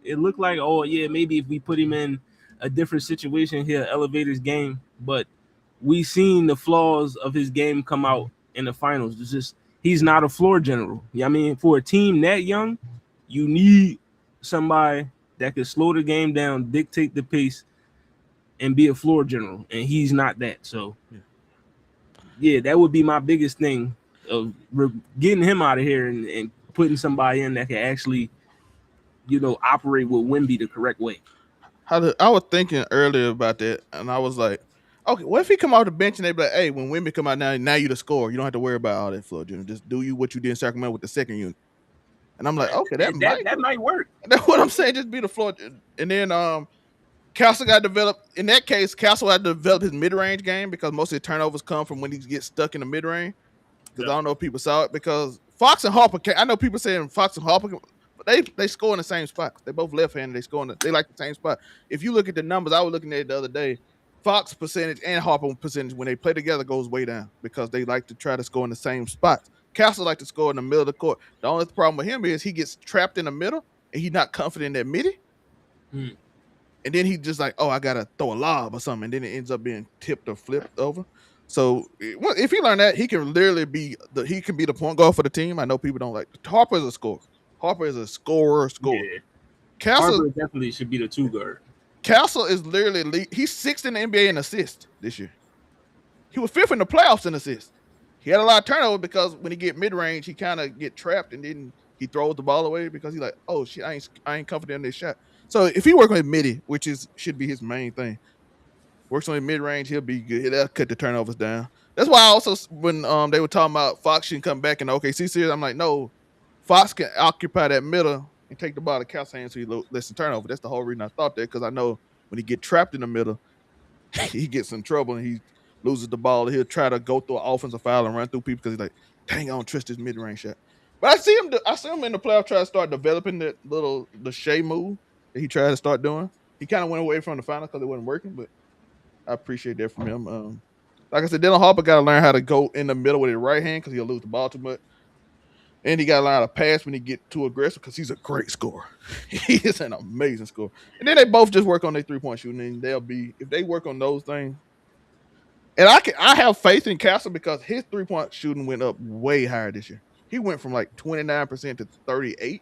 It looked like, oh yeah, maybe if we put him in a different situation, he'll elevate his game. But we seen the flaws of his game come out in the finals. It's just he's not a floor general. You know what I mean? For a team that young, you need somebody that can slow the game down, dictate the pace, and be a floor general. And he's not that. So, yeah, that would be my biggest thing of getting him out of here and putting somebody in that can actually, operate with Wemby the correct way. I was thinking earlier about that, and I was like, okay, what if he come off the bench and they be like, hey, when Wemby come out now you the scorer. You don't have to worry about all that floor, Junior. Just do what you did in Sacramento with the second unit. And I'm like, okay, that might work. That's what I'm saying. Just be the floor. And then Castle got developed. In that case, Castle had to develop his mid-range game because most of the turnovers come from when he gets stuck in the mid-range. Because I don't know if people saw it. Because Fox and Harper, I know people saying Fox and Harper, but they score in the same spot. They both left-handed. They like the same spot. If you look at the numbers, I was looking at it the other day. Fox percentage and Harper percentage when they play together goes way down because they like to try to score in the same spots. Castle like to score in the middle of the court. The only problem with him is he gets trapped in the middle and he's not confident in that midi. And then he just like, oh, I gotta throw a lob or something, and then it ends up being tipped or flipped over. So if he learn that, he can literally be the point guard for the team. I know people don't like Harper is a scorer. Harper is a scorer. Yeah. Harper definitely should be the two guard. Castle is literally he's 6th in the NBA in assists this year. He was 5th in the playoffs in assists. He had a lot of turnover because when he get mid range, he kind of get trapped and then he throws the ball away because he's like, oh shit, I ain't confident in this shot. So if he work on his midi, which should be his main thing, works on his mid range, he'll be good. He'll cut the turnovers down. That's why I also when they were talking about Fox shouldn't come back in the OKC series, I'm like, no, Fox can occupy that middle and take the ball to Cal's hands so he lets the turnover. That's the whole reason I thought that because I know when he get trapped in the middle, he gets in trouble and he loses the ball. He'll try to go through an offensive foul and run through people because he's like, dang, I don't trust this mid range shot. But I see him in the playoff try to start developing the Shea move that he tried to start doing. He kind of went away from the final because it wasn't working, but I appreciate that from him. Like I said, Dylan Harper got to learn how to go in the middle with his right hand because he'll lose the ball too much. And he got to learn how to pass when he get too aggressive because he's a great scorer. He is an amazing scorer. And then they both just work on their 3-point shooting, and if they work on those things. And I have faith in Castle because his 3-point shooting went up way higher this year. He went from like 29% to 38%.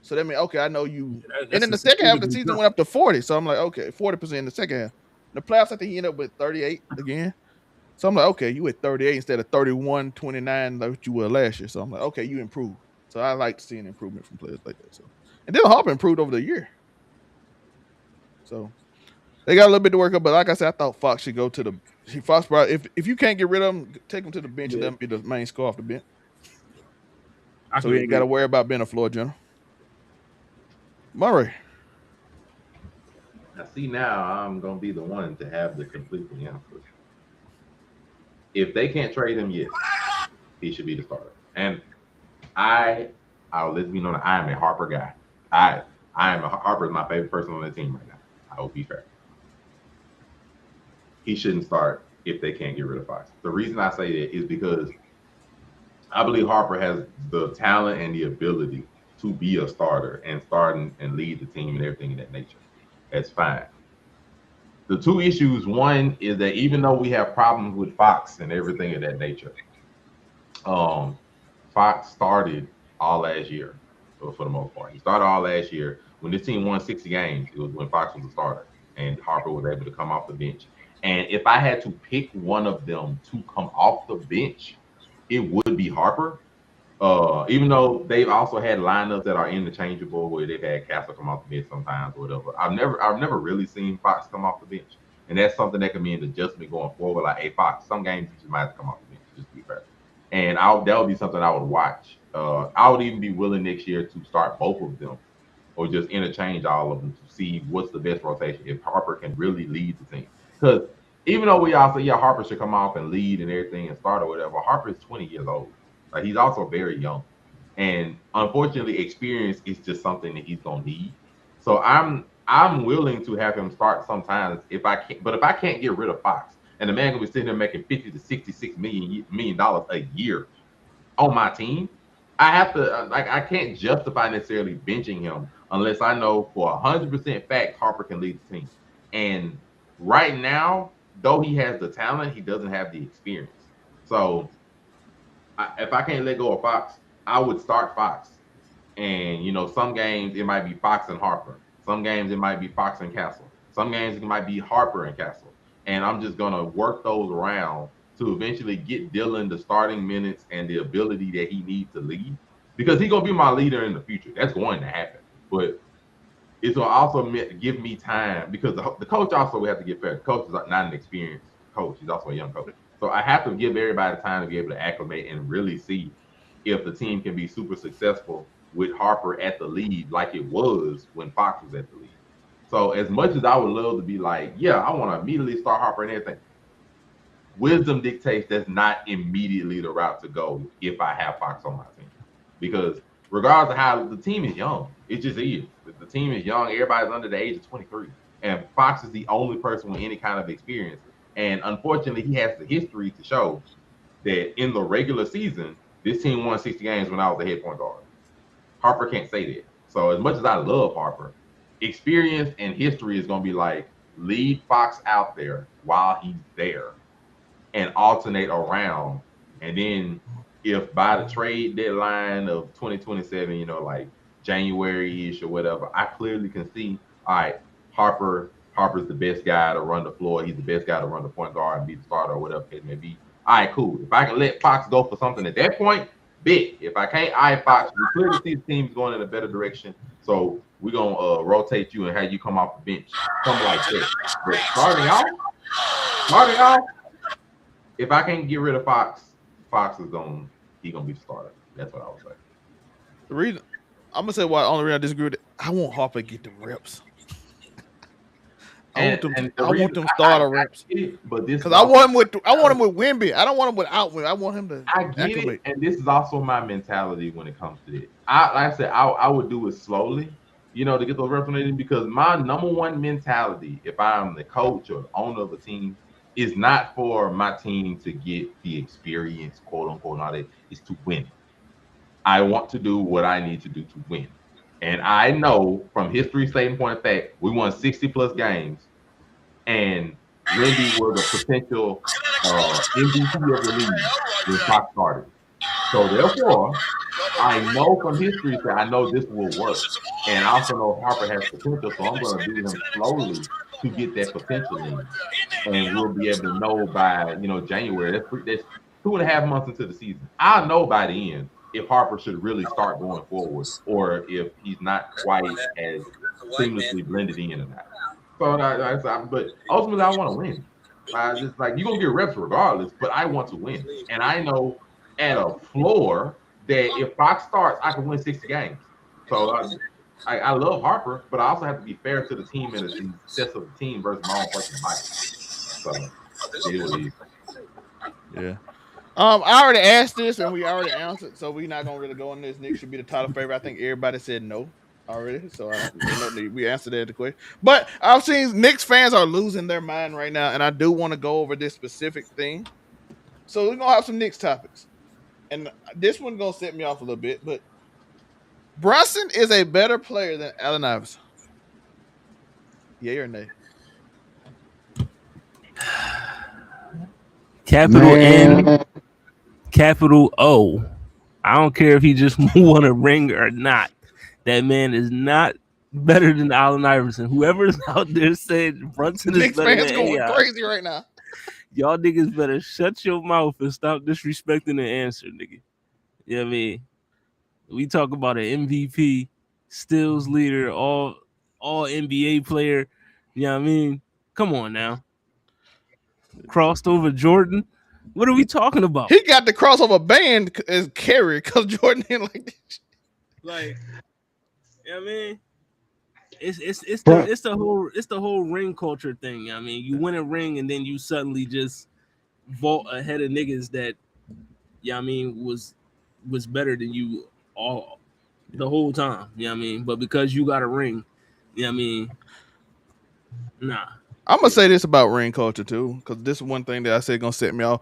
So that means, okay, I know you. And in the second half of the season went up to 40%. So I'm like, okay, 40% in the second half. In the playoffs, I think he ended up with 38 again. So I'm like, okay, you at 38 instead of 31, 29 like you were last year. So I'm like, okay, you improved. So I like seeing improvement from players like that. So, and then Harper improved over the year. So they got a little bit to work up, but like I said, I thought Fox should go to the Fox. If you can't get rid of him, take him to the bench and let him be the main scorer off the bench. So he ain't got to worry about being a floor general. Monray. I see now I'm gonna be the one to have the complete answer. If they can't trade him yet, he should be the starter. And I'll let me know that I am a Harper guy. Harper is my favorite person on the team right now. I will be fair. He shouldn't start if they can't get rid of Fox. The reason I say that is because I believe Harper has the talent and the ability to be a starter and start and lead the team and everything of that nature. That's fine. The two issues, one is that even though we have problems with Fox and everything of that nature, Fox started all last year for the most part. He started all last year. When this team won 60 games, it was when Fox was a starter and Harper was able to come off the bench. And if I had to pick one of them to come off the bench, it would be Harper. Even though they've also had lineups that are interchangeable where they've had Castle come off the bench sometimes or whatever. I've never really seen Fox come off the bench. And that's something that can be an adjustment going forward. Like, hey, Fox, some games you just might have to come off the bench, just to be fair. And that would be something I would watch. I would even be willing next year to start both of them or just interchange all of them to see what's the best rotation if Harper can really lead the team. Because even though we all say, yeah, Harper should come off and lead and everything and start or whatever, Harper is 20 years old. Like, he's also very young. And unfortunately, experience is just something that he's going to need. So I'm willing to have him start sometimes if I can't. But if I can't get rid of Fox and the man going to be sitting there making $50 to $66 million a year on my team, I have to, I can't justify necessarily benching him unless I know for 100% fact Harper can lead the team. And right now, though he has the talent, he doesn't have the experience. So if I can't let go of Fox, I would start Fox. And, some games it might be Fox and Harper. Some games it might be Fox and Castle. Some games it might be Harper and Castle. And I'm just going to work those around to eventually get Dylan the starting minutes and the ability that he needs to lead. Because he's going to be my leader in the future. That's going to happen. But it's going to also give me time because the coach also will have to get fair. The coach is not an experienced coach. He's also a young coach. So I have to give everybody time to be able to acclimate and really see if the team can be super successful with Harper at the lead like it was when Fox was at the lead. So as much as I would love to be like, yeah, I want to immediately start Harper and everything, wisdom dictates that's not immediately the route to go if I have Fox on my team. Because regardless of how the team is young, it just is. The team is young. Everybody's under the age of 23. And Fox is the only person with any kind of experience. And unfortunately, he has the history to show that in the regular season, this team won 60 games when I was the head point guard. Harper can't say that. So as much as I love Harper, experience and history is going to be like, lead Fox out there while he's there and alternate around. And then if by the trade deadline of 2027, like January-ish or whatever, I clearly can see, all right, Harper Harper's the best guy to run the floor. He's the best guy to run the point guard and be the starter or whatever it may be. All right, cool. If I can let Fox go for something at that point, big. If I can't, all right, Fox, we clearly see the team's going in a better direction. So we're going to rotate you and have you come off the bench. Something like that. But starting off, if I can't get rid of Fox, Fox is going to be the starter. That's what I would say. The reason I'm gonna say why the only reason I disagree with it, I want Harper to get the reps. I want them starter reps. But this because I want him with Wemby. I don't want him without Wemby. I want him to. I get it, and this is also my mentality when it comes to this. Like I said, I would do it slowly, to get those reps in, because my number one mentality, if I'm the coach or the owner of a team, is not for my team to get the experience, quote unquote, and all that. Is to win. I want to do what I need to do to win. And I know from history standpoint of fact, we won 60 plus games, and Wemby was a potential MVP of the league when Fox started. So therefore, I know from history that I know this will work. And I also know Harper has potential, so I'm going to do him slowly to get that potential in. And we'll be able to know by, January. That's 2.5 months into the season. I'll know by the end if Harper should really start going forward, or if he's not quite as seamlessly blended in or not. So, but ultimately, I want to win. You're gonna get reps regardless, but I want to win, and I know at a floor that if Fox starts, I can win 60 games. So I love Harper, but I also have to be fair to the team and the success of the team versus my own personal bias. So, yeah. I already asked this and we already answered, so we're not gonna really go on this. Knicks should be the title favorite. I think everybody said no already, so we answered that question. But I've seen Knicks fans are losing their mind right now, and I do want to go over this specific thing. So we're gonna have some Knicks topics, and this one's gonna set me off a little bit. But Brunson is a better player than Allen Iverson. Yay or nay? Capital N, capital O. I don't care if he just won a ring or not. That man is not better than Allen Iverson. Whoever's out there saying Brunson is Knicks better fans than going AI, crazy right now. y'all niggas better shut your mouth and stop disrespecting the answer, nigga. You know what I mean? We talk about an MVP, steals leader, all NBA player. You know what I mean? Come on now. Crossed over Jordan. What are we talking about? He got the crossover band as carry because Jordan didn't like this. Like, you know what I mean? It's the whole ring culture thing. I mean, you win a ring and then you suddenly just vault ahead of niggas that, was better than you all the whole time. You know what I mean? But because you got a ring, nah. I'm gonna say this about ring culture too, because this is one thing that I said gonna set me off.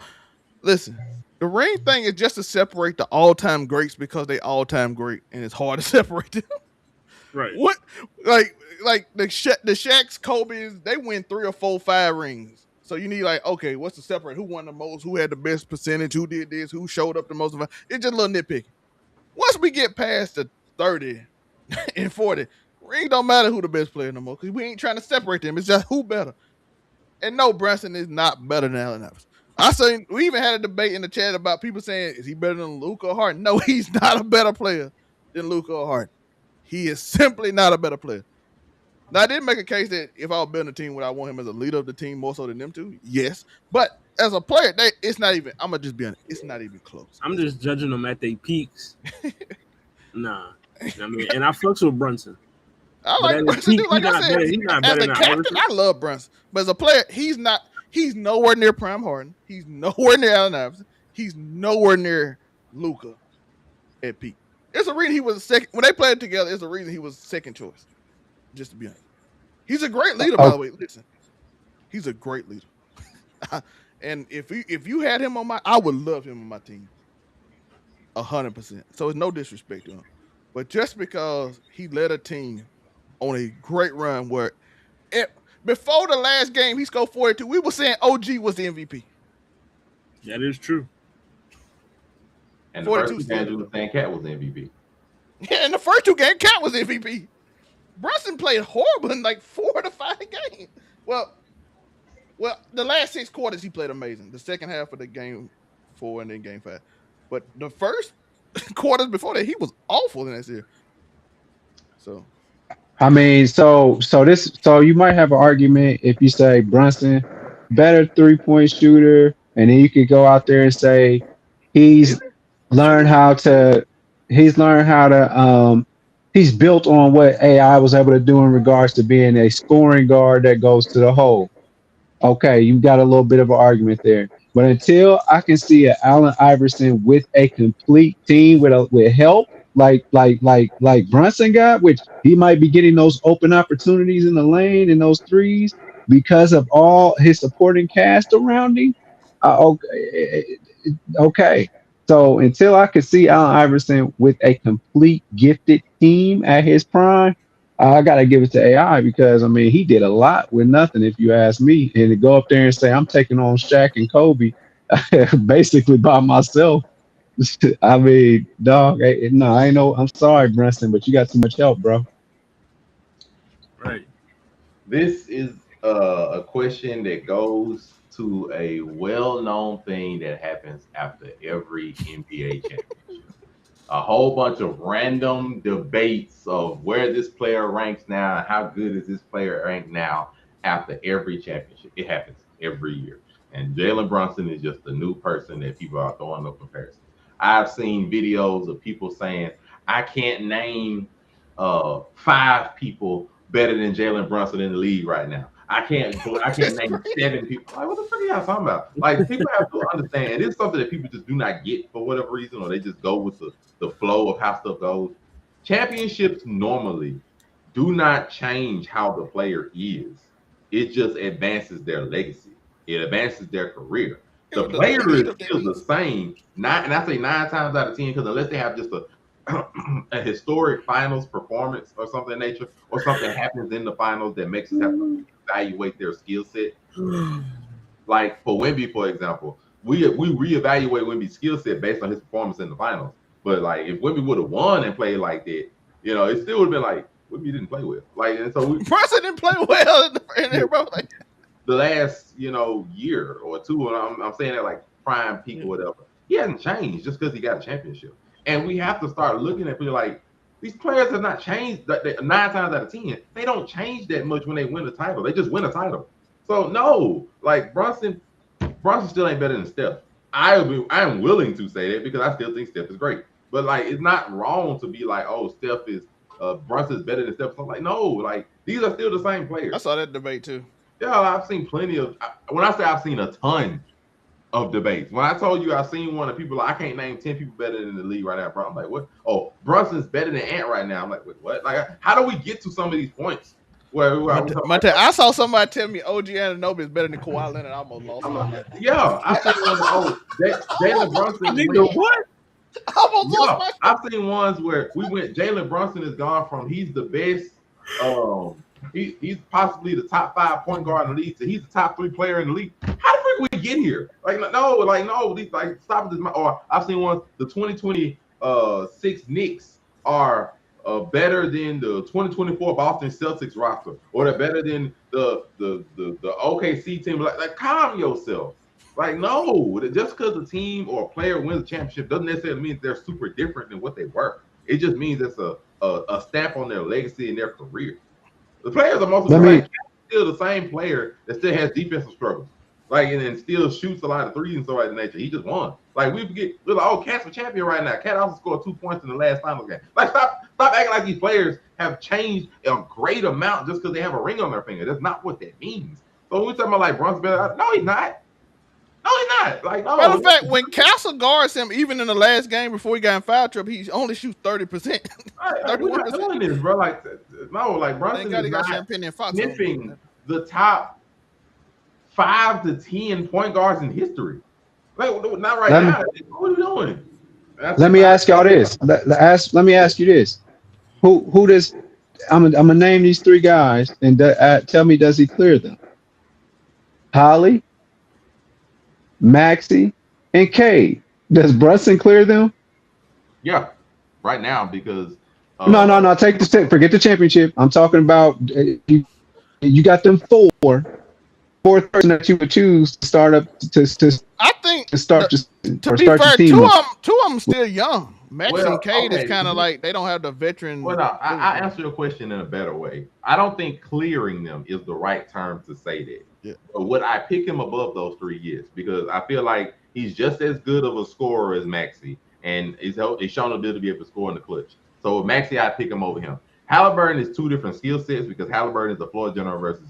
Listen, the ring thing is just to separate the all-time greats because they all-time great, and it's hard to separate them. Right. What, like the Shaqs, Kobe's, they win 3 or 4, 5 rings. So you need okay, what's the separate? Who won the most? Who had the best percentage? Who did this? Who showed up the most? It's just a little nitpicking. Once we get past the 30 and 40. Ring don't matter who the best player no more because we ain't trying to separate them. It's just who better. And no, Brunson is not better than Allen Iverson. I say we even had a debate in the chat about people saying, is he better than Luka or Harden? No, he's not a better player than Luka or Harden. He is simply not a better player. Now, I did make a case that if I was building a team, would I want him as a leader of the team more so than them two? Yes. But as a player, it's not even, I'm going to just be honest, it's not even close. I'm just judging them at their peaks. Nah. And I fucks with Brunson. I like Brunson too. Like I said, as a captain, I love Brunson. But as a player, he's nowhere near prime Harden. He's nowhere near Allen Iverson. He's nowhere near Luka at peak. There's a reason he was second. When they played together, there's a reason he was second choice. Just to be honest. He's a great leader, by the way. Listen. He's a great leader. And if you had him on I would love him on my team. 100%. So it's no disrespect to him. But just because he led a team on a great run where before the last game he scored 42, we were saying OG was the MVP. That is true. And the first 2 games we were saying Cat was the MVP. Yeah, in the first 2 games, Cat was the MVP. Brunson played horrible in 4 to 5 games. Well, the last 6 quarters he played amazing. The second half of the game 4 and then game 5, but the first quarters before that he was awful in that series. So I mean, so you might have an argument if you say Brunson better 3-point shooter, and then you could go out there and say Is he's it? learned how to he's learned how to he's built on what AI was able to do in regards to being a scoring guard that goes to the hole. Okay, you got a little bit of an argument there. But until I can see an Allen Iverson with a complete team with help, like Brunson got, which he might be getting those open opportunities in the lane and those threes because of all his supporting cast around him. Okay. So until I could see Allen Iverson with a complete gifted team at his prime, I gotta give it to AI because I mean he did a lot with nothing, if you ask me. And to go up there and say I'm taking on Shaq and Kobe, basically by myself. I mean, dog, no, I ain't no. I'm sorry, Brunson, but you got too much help, bro. Right. This is a question that goes to a well-known thing that happens after every NBA championship. A whole bunch of random debates of where this player ranks now and how good is this player ranked now after every championship. It happens every year. And Jalen Brunson is just a new person that people are throwing up comparisons. I've seen videos of people saying, I can't name 5 people better than Jalen Brunson in the league right now. I can't name 7 people. Like, what the fuck are y'all talking about? Like, people have to understand, and it's something that people just do not get for whatever reason, or they just go with the flow of how stuff goes. Championships normally do not change how the player is. It just advances their legacy. It advances their career. The player is still the same. And I say 9 times out of 10, because unless they have just a historic finals performance or something in nature, or something happens in the finals that makes us have to evaluate their skill set. Like for Wemby, for example, we reevaluate Wemby's skill set based on his performance in the finals. But like if Wemby would have won and played like that, it still would have been like Wemby didn't play well. Like, and so Brunson didn't play well in there, bro. Like, the last year or two, and I'm saying that like prime peak or whatever, he hasn't changed just because he got a championship. And we have to start looking at people like these players have not changed. 9 times out of 10, they don't change that much when they win a title. They just win a title. So no, like Brunson still ain't better than Steph. I'm willing to say that because I still think Steph is great. But like, it's not wrong to be like, oh, Steph is Brunson's better than Steph. So I'm like, no, like these are still the same players. I saw that debate too. Yeah, I've seen plenty of. When I say I've seen a ton of debates. When I told you I've seen one of people like I can't name 10 people better than the league right now, bro. I'm like, what? Oh, Brunson's better than Ant right now. I'm like, wait, what? Like, how do we get to some of these points? I saw somebody tell me OG Anunoby is better than Kawhi Leonard. I almost lost my mind. Yeah, I've seen ones. Jalen Brunson. What? I've seen ones where we went. Jalen Brunson has gone from he's the best. He's possibly the top 5 point guard in the league. So he's the top 3 player in the league. How the frick we get here? No. Stop this. Or I've seen ones. The 2026 Knicks are better than the 2024 Boston Celtics roster, or they're better than the OKC team. Like calm yourself. Like, no, just because a team or a player wins a championship doesn't necessarily mean they're super different than what they were. It just means it's a stamp on their legacy and their career. The players are mostly still the same player that still has defensive struggles, like and still shoots a lot of threes and so like that nature. He just won. Like we forget, we're like, oh, Cat's a champion right now. Cat also scored 2 points in the last final game. Like stop acting like these players have changed a great amount just because they have a ring on their finger. That's not what that means. So when we're talking about like Brunson, no, he's not. No, he's not. Like, no. Matter of fact, when Castle guards him, even in the last game before he got in foul trouble, he only shoots 30%. We're not doing this, bro. Like, no, like Brunson is not sniffing the top 5 to 10 point guards in history. Like, not right now. What are you doing? Let me ask y'all this. Let me ask you this. Who does? I'm gonna name these 3 guys and tell me, does he clear them? Holly, Maxey, and Cade. Does Brunson clear them? Yeah, right now because no. Take the step. Forget the championship. I'm talking about you got them fourth person that you would choose to start up I think to start to or be start fair, your team two up. of them still young. Max Well, and Cade is okay. kind of like they don't have the veteran. Well, no, I answer your question in a better way. I don't think clearing them is the right term to say that. Yeah. But would I pick him above those 3 years? Because I feel like he's just as good of a scorer as Maxey, and he's shown the ability to be able to score in the clutch. So with Maxey, I'd pick him over him. Halliburton is two different skill sets because Halliburton is a floor general versus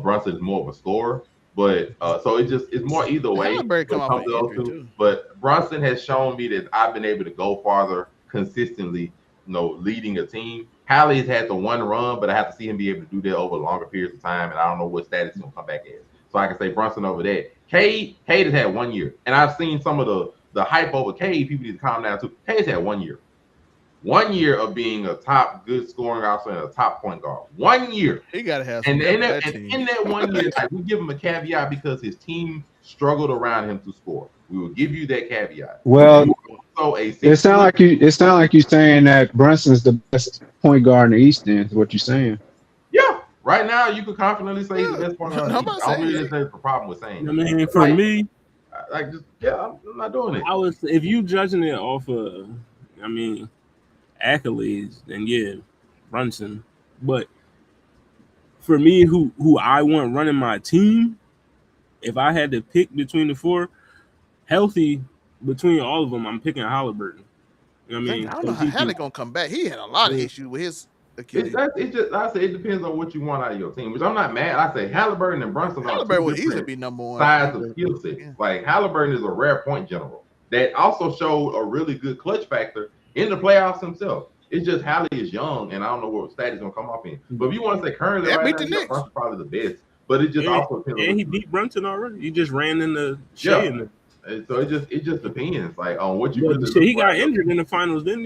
Brunson is more of a scorer. But so it's more either way. Halliburton come off an injury too. But Brunson has shown me that I've been able to go farther consistently, leading a team. Hallie has had the one run, but I have to see him be able to do that over longer periods of time, and I don't know what status he's gonna come back as. So I can say Brunson over that. Cade has had 1 year, and I've seen some of the hype over Cade. People need to calm down too. Cade's had 1 year. 1 year of being a top good scoring officer and a top point guard. 1 year. He got to have some. And in that 1 year, like, we give him a caveat because his team struggled around him to score. We will give you that caveat. Well, it sound like you saying that Brunson's the best point guard in the East. Then is what you're saying. Yeah, right now you could confidently say he's the best point guard. I don't really think there's a problem with saying. I mean, for me, I'm not doing it. If you judging it off of, accolades, then yeah, Brunson. But for me, who I want running my team, if I had to pick between the four, healthy between all of them, I'm picking Halliburton. I don't know how Hallie gonna come back. He had a lot of issues with his Achilles. I say it depends on what you want out of your team, which I'm not mad. I say Halliburton and Brunson. Halliburton would easily be number one. Size of skill sets. Yeah. Like Halliburton is a rare point general that also showed a really good clutch factor in the playoffs himself. It's just Hallie is young, and I don't know what stat he's gonna come off in. But if you want to say currently, right now, Brunson's probably the best. But it just also depends. And he beat Brunson already. He just ran in the shade. Yeah. So it just depends, like on what you. He got injured in the finals, didn't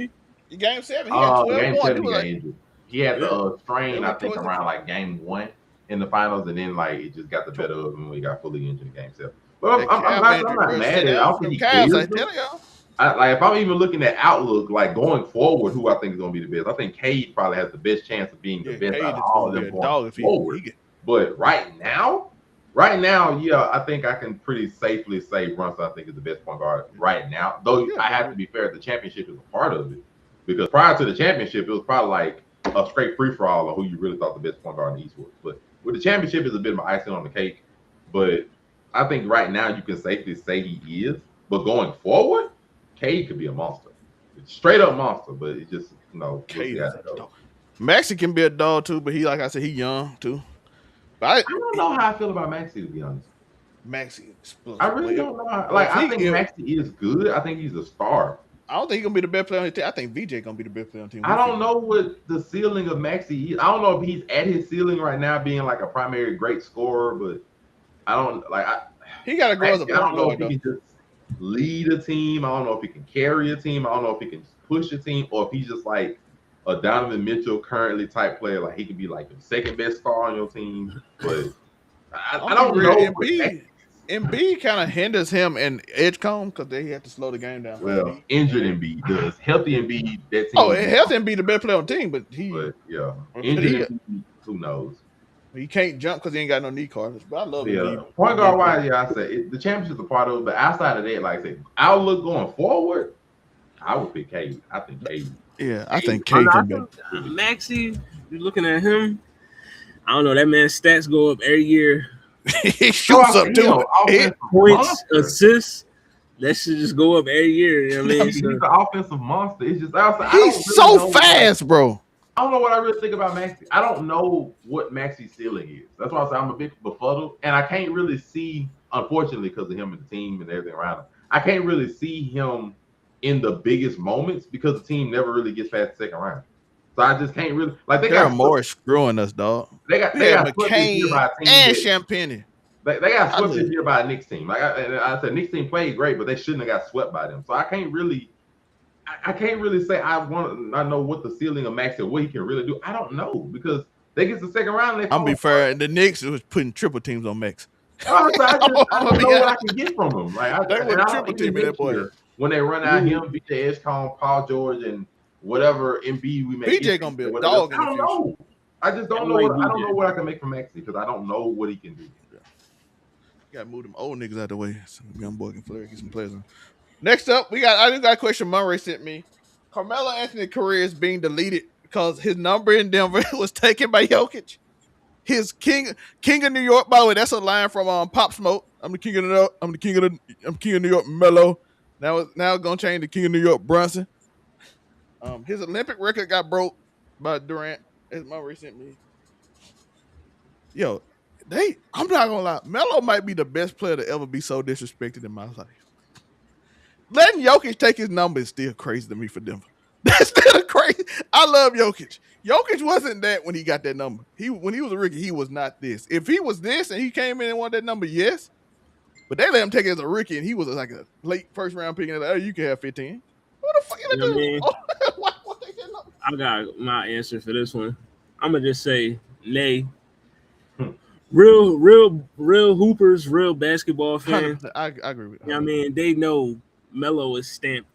he? Game 7. He got 12 game points. 7 he got injured. He had the strain, I think, around like game 1 in the finals, and then like it just got the better of him when he got fully injured in game 7. But I'm not mad at it. I don't think he clears them. If I'm even looking at outlook, like going forward, who I think is going to be the best, I think Cade probably has the best chance of being the best out of all of them going forward. But right now, yeah, I think I can pretty safely say Brunson, I think, is the best point guard right now. Though I have to be fair, the championship is a part of it. Because prior to the championship, it was probably like a straight free-for-all of who you really thought the best point guard in the East was. But with the championship, it's a bit of an icing on the cake. But I think right now you can safely say he is. But going forward, Cade could be a monster. Straight up monster, but it just, Cade is a dog. Maxey can be a dog too, but like I said, he young too. But I don't know how I feel about Maxey, to be honest. Maxey, I really don't know. I think Maxey is good. I think he's a star. I don't think he's gonna be the best player on the team. I think VJ gonna be the best player on the team. I don't know what the ceiling of Maxey is. I don't know if he's at his ceiling right now, being like a primary great scorer, but I don't he got to grow as a I don't know if he can just lead a team. I don't know if he can carry a team. I don't know if he can push a team, or if he's just like a Donovan Mitchell currently type player. Like he could be like the second best star on your team, but I don't know. Embiid kind of hinders him in Edgecombe because they had to slow the game down. Well, injured Embiid does. Healthy Embiid, that team. Healthy Embiid the best player on the team, but injured Embiid, who knows? He can't jump because he ain't got no knee cartilage. But I love Embiid. Point guard wise, I say the championship's a part of it, but outside of that, like I said, outlook going forward, I would pick Cade. I think Cade. Yeah, I think Cade can be. Maxey, you're looking at him. I don't know. That man's stats go up every year. He shoots up too. Points, assists. That should just go up every year. You know what I mean? He's an offensive monster. It's just he's so fast, bro. I don't know what I really think about Maxey. I don't know what Maxey's ceiling is. That's why I say I'm a bit befuddled, and I can't really see, unfortunately, because of him and the team and everything around him. I can't really see him in the biggest moments because the team never really gets past the second round. So I just can't really they got more screwing us, dog. They got McCain and Champagne. They got swept this year by a Knicks team. Like I said, Knicks team played great, but they shouldn't have got swept by them. So I can't really say I know what the ceiling of Max and what he can really do. I don't know because they get to the second round. And I'm be fair. The Knicks was putting triple teams on Max. I don't know what I can get from them. Like they were triple teaming that boy. When they run out him, BJ Edgecombe, Paul George, and whatever Embiid we make. BJ gonna be a dog. I don't know. I just don't know. I don't know what I can make from Maxey because I don't know what he can do. Yeah. You gotta move them old niggas out the way so the young boy can flare, get some players on. Next up, I just got a question Monray sent me. Carmelo Anthony's career is being deleted because his number in Denver was taken by Jokic. His king of New York. By the way, that's a line from Pop Smoke. I'm the king of New York. I'm king of New York. Melo. Now gonna change the king of New York. Brunson. His Olympic record got broke by Durant. As Monray sent me. Yo, I'm not gonna lie. Melo might be the best player to ever be so disrespected in my life. Letting Jokic take his number is still crazy to me for Denver. That's still crazy. I love Jokic. Jokic wasn't that when he got that number. When he was a rookie, he was not this. If he was this and he came in and won that number, yes. But they let him take it as a rookie, and he was like a late first round pick. And like, oh, you can have 15. What the fuck you doing? Why take that number? I got my answer for this one. I'm gonna just say nay. Real hoopers, real basketball fans. I agree with that. You know what I mean? They know Melo is stamped.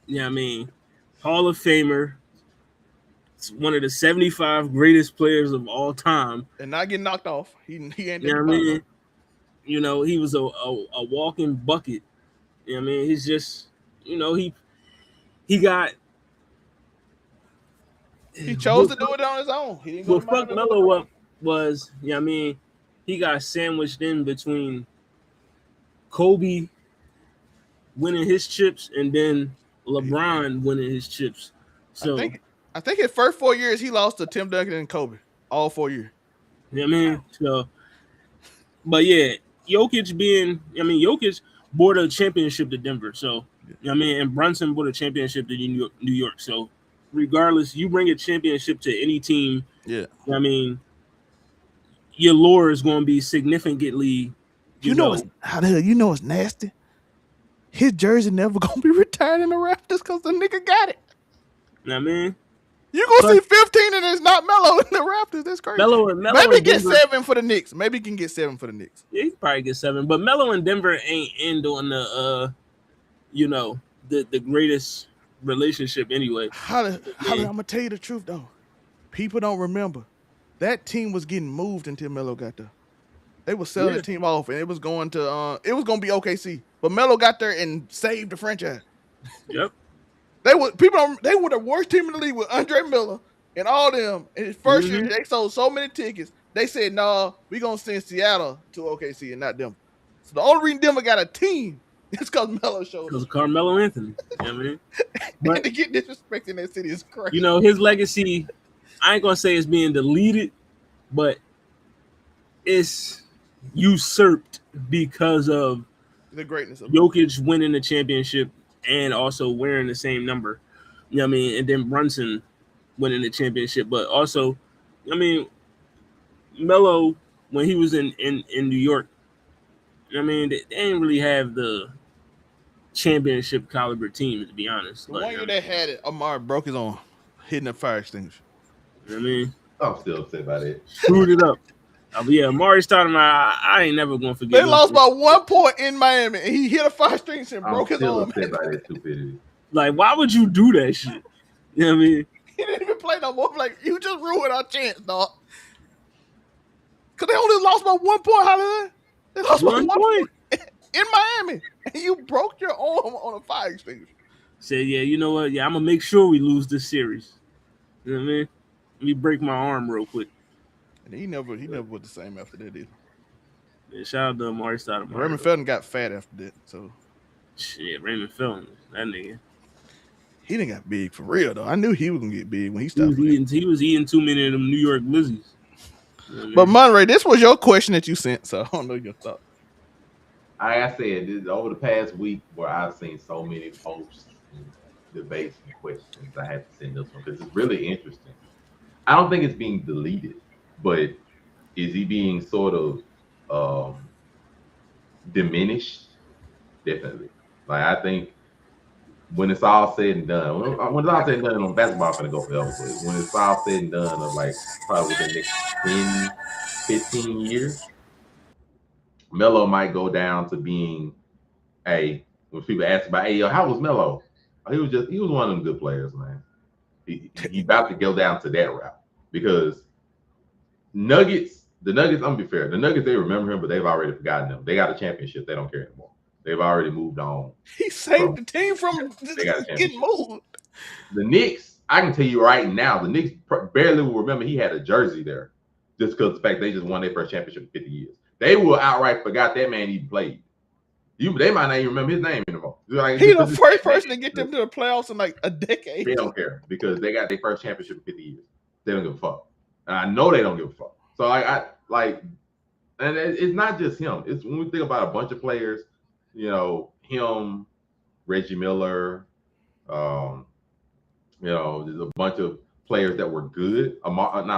You know what I mean? Hall of Famer. It's one of the 75 greatest players of all time. And not getting knocked off. He ain't. You know what I mean? You know, he was a walking bucket. You know what I mean? He's just, you know, he chose to do it on his own. He didn't go what fucked Melo up was, you know what I mean, he got sandwiched in between Kobe winning his chips and then LeBron winning his chips. So I think his first 4 years he lost to Tim Duncan and Kobe. All 4 years. You know what I mean? So, but yeah, Jokic brought a championship to Denver. So, you know what I mean? And Brunson brought a championship to New York. So, regardless, you bring a championship to any team. Yeah. I mean, your lore is going to be significantly. You know how the hell you know it's nasty? His jersey never going to be retired in the Raptors because the nigga got it. You know what I mean? You gonna see 15 and it's not Melo in the Raptors. That's crazy. Melo maybe get Denver, 7 for the Knicks. Maybe he can get 7 for the Knicks. Yeah, he probably get 7. But Melo and Denver ain't end on the the greatest relationship anyway. I'm gonna tell you the truth though. People don't remember. That team was getting moved until Melo got there. They were selling the team off and it was going to be OKC. But Melo got there and saved the franchise. Yep. They were the worst team in the league with Andre Miller and all them. In his first year, they sold so many tickets. They said, "Nah, we gonna send Seattle to OKC and not Denver." So the only reason Denver got a team is because Melo showed up. Because Carmelo Anthony. You know what I mean? But to get disrespected in that city is crazy. You know, his legacy, I ain't gonna say it's being deleted, but it's usurped because of the greatness of Jokic winning the championship and also wearing the same number. You know what I mean? And then Brunson winning the championship. But also, I mean, Melo, when he was in New York, I mean, they didn't really have the championship caliber team, to be honest. The one year they had it, Amar broke his arm hitting a fire extinguisher. You know what I mean? I'm still upset about it. Screwed it up. Yeah, Maury started I ain't never gonna forget. They lost by 1 point in Miami, and he hit a fire extinguisher and broke his arm. Upset by that stupidity. Like, why would you do that shit? You know what I mean? He didn't even play no more. Like, you just ruined our chance, dog. Because they only lost by 1 point, Hollywood. They lost by 1 point in Miami, and you broke your arm on a fire extinguisher. Said, yeah, you know what? Yeah, I'm gonna make sure we lose this series. You know what I mean? Let me break my arm real quick. And he never was the same after that either. Yeah, shout out to Amari Stoudemire. Raymond Felton got fat after that, so shit, Raymond Felton, that nigga. He didn't got big for real though. I knew he was gonna get big when he stopped. He was eating too many of them New York Glizzies. You know but Monray, this was your question that you sent, so I don't know your thoughts. Like I said, this is over the past week where I've seen so many posts and debates and questions, I had to send this one because it's really interesting. I don't think it's being deleted. But is he being sort of diminished? Definitely. Like, I think when it's all said and done, when it's all said and done on basketball, I'm going to go forever. But when it's all said and done of like probably the next 10, 15 years, Melo might go down to being when people ask about, hey, yo, how was Melo? He was one of them good players, man. He about to go down to that route because Nuggets, the Nuggets, I'm gonna be fair. The Nuggets, they remember him, but they've already forgotten him. They got a championship. They don't care anymore. They've already moved on. He saved the team from They got a getting championship. moved. The Knicks, I can tell you right now, the Knicks barely will remember he had a jersey there, just because the fact they just won their first championship in 50 years. They will outright forgot that man even played. They might not even remember his name anymore. Like, He the first person to get them to the playoffs in like a decade. They don't care because they got their first championship in 50 years. They don't give a fuck. And I know they don't give a fuck. So and it's not just him. It's when we think about a bunch of players, him, Reggie Miller, there's a bunch of players that were good. Mark I'm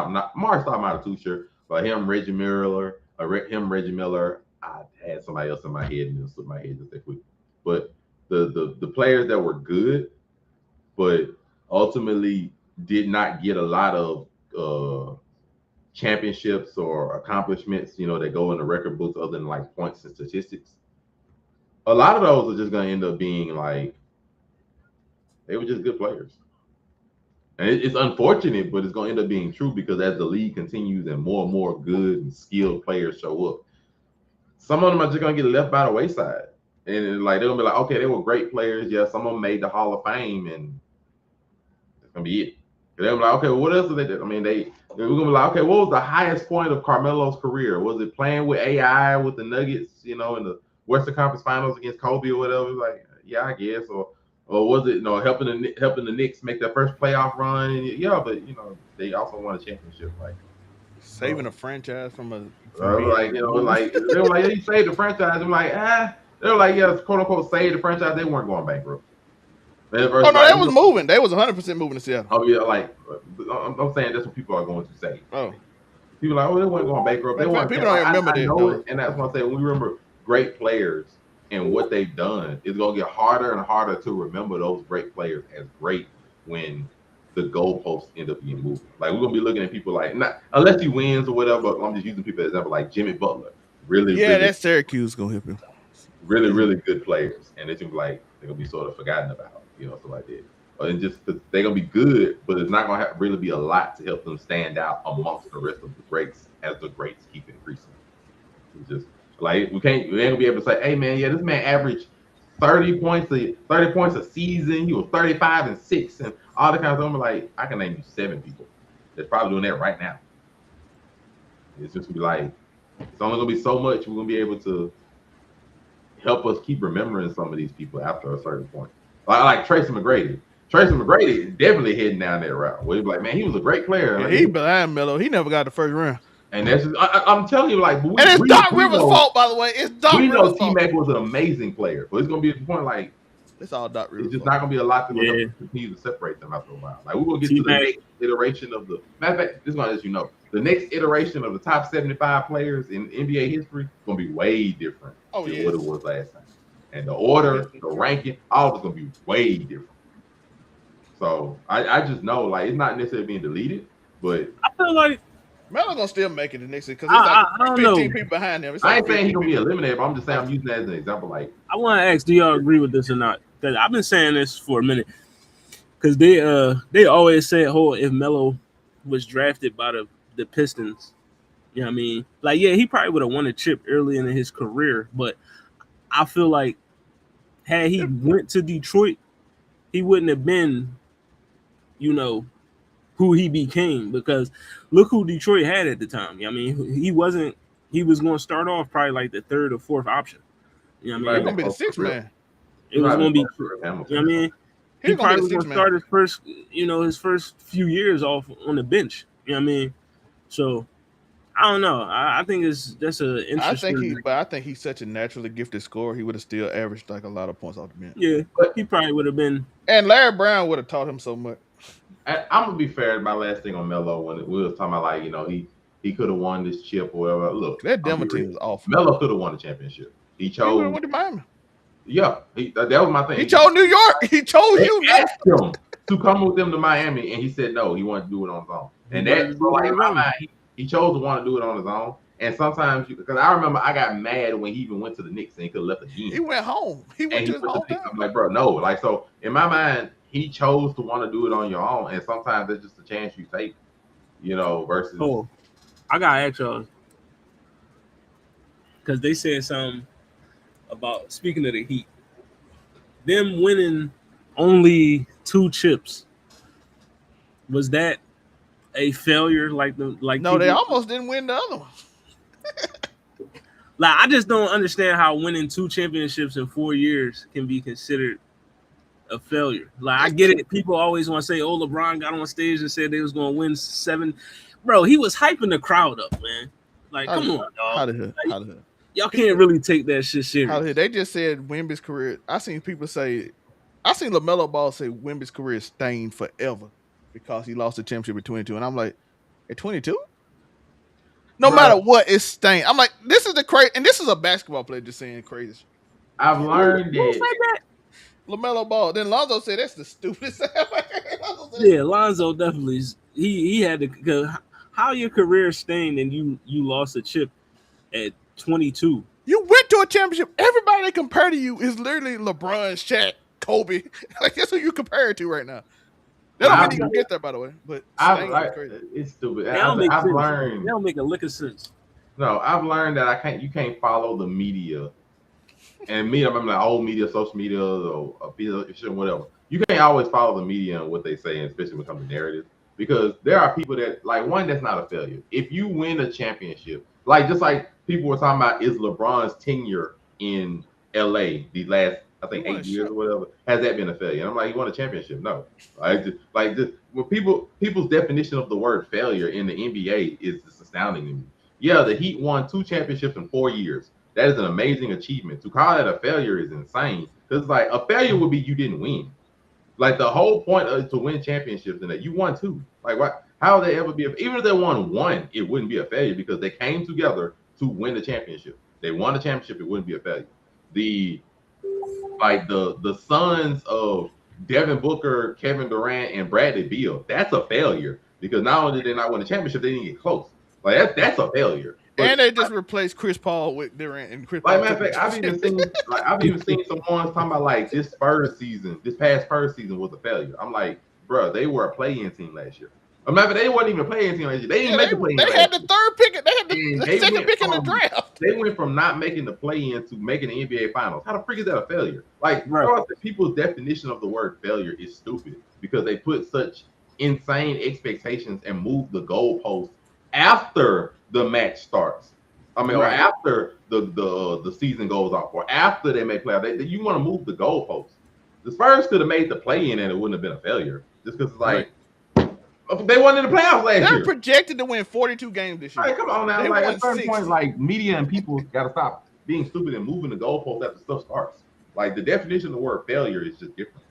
out of too sure, but Reggie Miller. I had somebody else in my head and it slipped my head just that quick. But the players that were good, but ultimately did not get a lot of championships or accomplishments, that go in the record books other than like points and statistics. A lot of those are just going to end up being like, they were just good players. And it's unfortunate, but it's going to end up being true because as the league continues and more good and skilled players show up, some of them are just going to get left by the wayside. And like, they're going to be like, okay, they were great players. Yeah, some of them made the Hall of Fame and that's going to be it. They're like, okay, well, what else did they do? I mean, we're going to be like, okay, what was the highest point of Carmelo's career? Was it playing with AI with the Nuggets, in the Western Conference Finals against Kobe or whatever? Like, yeah, I guess. Or was it, helping the Knicks make their first playoff run? And yeah, but, they also won a championship. Like, saving a franchise from a. they were like, yeah, you saved the franchise. I'm like, they were like, yeah, quote unquote, save the franchise. They weren't going bankrupt. They was moving. They was 100% moving to Seattle. Oh yeah, like I'm saying that's what people are going to say. Oh, people are like, they weren't going bankrupt. People don't remember that. I know it, and that's what I say. When we remember great players and what they've done, it's gonna get harder and harder to remember those great players as great when the goalposts end up being moved. Like, we're gonna be looking at people like, not unless he wins or whatever. But I'm just using people as example, like Jimmy Butler. Really, that Syracuse gonna help him. Really, really good players, and it's like they're gonna be sort of forgotten about. Something like that. And just they're gonna be good, but it's not gonna really be a lot to help them stand out amongst the rest of the greats as the greats keep increasing. It's just like we ain't gonna be able to say, hey man, yeah, this man averaged 30 points a season. He was 35 and 6 and all the kinds of stuff. Like, I can name you 7 people that's probably doing that right now. It's just gonna be like, it's only gonna be so much we're gonna be able to help us keep remembering some of these people after a certain point. Like Tracy McGrady. Tracy McGrady is definitely heading down that route. Where he's like, man, he was a great player. Yeah, he behind Melo. He never got the first round. And that's I'm telling you, like, and it's Doc Rivers' fault, by the way. It's Doc Rivers' fault. We know T-Mac was an amazing player, but it's gonna be at the point like it's all Doc Rivers. It's just not gonna be a lot to continue to separate them after a while. Like, we're gonna get to the next iteration of the matter of fact, this is gonna let you know. The next iteration of the top 75 players in NBA history is gonna be way different than what it was last time. And the order, the ranking, all of it's gonna be way different. So I just know, like, it's not necessarily being deleted, but I feel like Melo's gonna still make it the next because it's like 15 people behind him. I ain't saying he's gonna be eliminated, but I'm just saying I'm using that as an example. Like, I want to ask, do y'all agree with this or not? Because I've been saying this for a minute. Because they always said, if Melo was drafted by the Pistons, you know what I mean? Like, yeah, he probably would have won a chip early in his career, but I feel like had he went to Detroit, he wouldn't have been, who he became, because look who Detroit had at the time. I mean, he was going to start off probably like the 3rd or 4th option. You know what I mean? He's going to be the 6th man. It was going to be, you know what I mean? He probably was going to start his first few years off on the bench. You know what I mean? So, I don't know. I think that's an interesting. I think he's such a naturally gifted scorer. He would have still averaged like a lot of points off the bench. Yeah, he probably would have been. And Larry Brown would have taught him so much. I'm gonna be fair. My last thing on Melo, when we was talking about, like, he could have won this chip or whatever. Look, that Denver team was awful. Melo could have won the championship. He chose. He went to Miami. Yeah, that was my thing. He chose New York. He chose you. Asked him to come with them to Miami, and he said no. He wanted to do it on his own. And that's like, in my mind, he chose to want to do it on his own. And sometimes, because I remember I got mad when he even went to the Knicks and he could have left again. He went home. He went to his hometown. I'm like, bro, no. Like, so in my mind, he chose to want to do it on your own. And sometimes that's just a chance you take, versus. I gotta ask y'all because they said something about speaking of the Heat, them winning only 2 chips. Was that a failure? Like No, they people, almost didn't win the other one. like I just don't understand how winning 2 championships in 4 years can be considered a failure. Like I get it. People always want to say, "Oh, LeBron got on stage and said they was going to win 7." Bro, he was hyping the crowd up, man. Like, come on, How dog. the hell? How the hell? Y'all can't really take that shit serious. They just said Wemby's career. I seen people say, I seen LaMelo Ball say Wemby's career is stained forever because he lost the championship at 22. And I'm like, at 22? No matter what, it's stained. I'm like, this is the crazy, and this is a basketball player just saying crazy shit. I've learned that. LaMelo Ball. Then Lonzo said that's the stupidest. Yeah, Lonzo definitely. He had to. How your career stained and you lost a chip at 22. You went to a championship. Everybody they compare to you is literally LeBron, Shaq, Kobe. Like that's who you compare it to right now. They don't mean you gonna get there, by the way. But it's stupid. They don't make a lick of sense. No, I've learned that you can't follow the media. And media, I'm like old media, social media, or whatever. You can't always follow the media and what they say, especially when it comes to narrative. Because there are people that that's not a failure. If you win a championship, just like people were talking about, is LeBron's tenure in LA the last, I think, 8 years or whatever, has that been a failure? And I'm like, he won a championship. No. When people's definition of the word failure in the NBA is just astounding to me. Yeah, the Heat won 2 championships in 4 years. That is an amazing achievement. To call that a failure is insane. Because a failure would be you didn't win. The whole point to win championships and that you won 2. What? How would they ever be? Even if they won 1, it wouldn't be a failure because they came together to win the championship. They won the championship. It wouldn't be a failure. The sons of Devin Booker, Kevin Durant, and Bradley Beal. That's a failure because not only did they not win the championship, they didn't get close. That's a failure. And they just replaced Chris Paul with Durant and Chris Paul. Matter of fact, I've even seen some ones talking about this past Spurs season was a failure. I'm like, bro, they were a play-in team last year. Matter of fact, they wasn't even a play-in team last year. They didn't make the play-in. They had the 3rd pick. They had the 2nd pick in the draft. They went from not making the play-in to making the NBA Finals. How the freak is that a failure? People's definition of the word failure is stupid because they put such insane expectations and move the goalposts after the match starts. Or after the season goes off, or after they make playoffs. You want to move the goalposts. The Spurs could have made the play-in and it wouldn't have been a failure. Just because they weren't in the playoffs last year. They're projected to win 42 games this year. Come on now. At a certain point, media and people got to stop being stupid and moving the goalposts after stuff starts. The definition of the word failure is just different.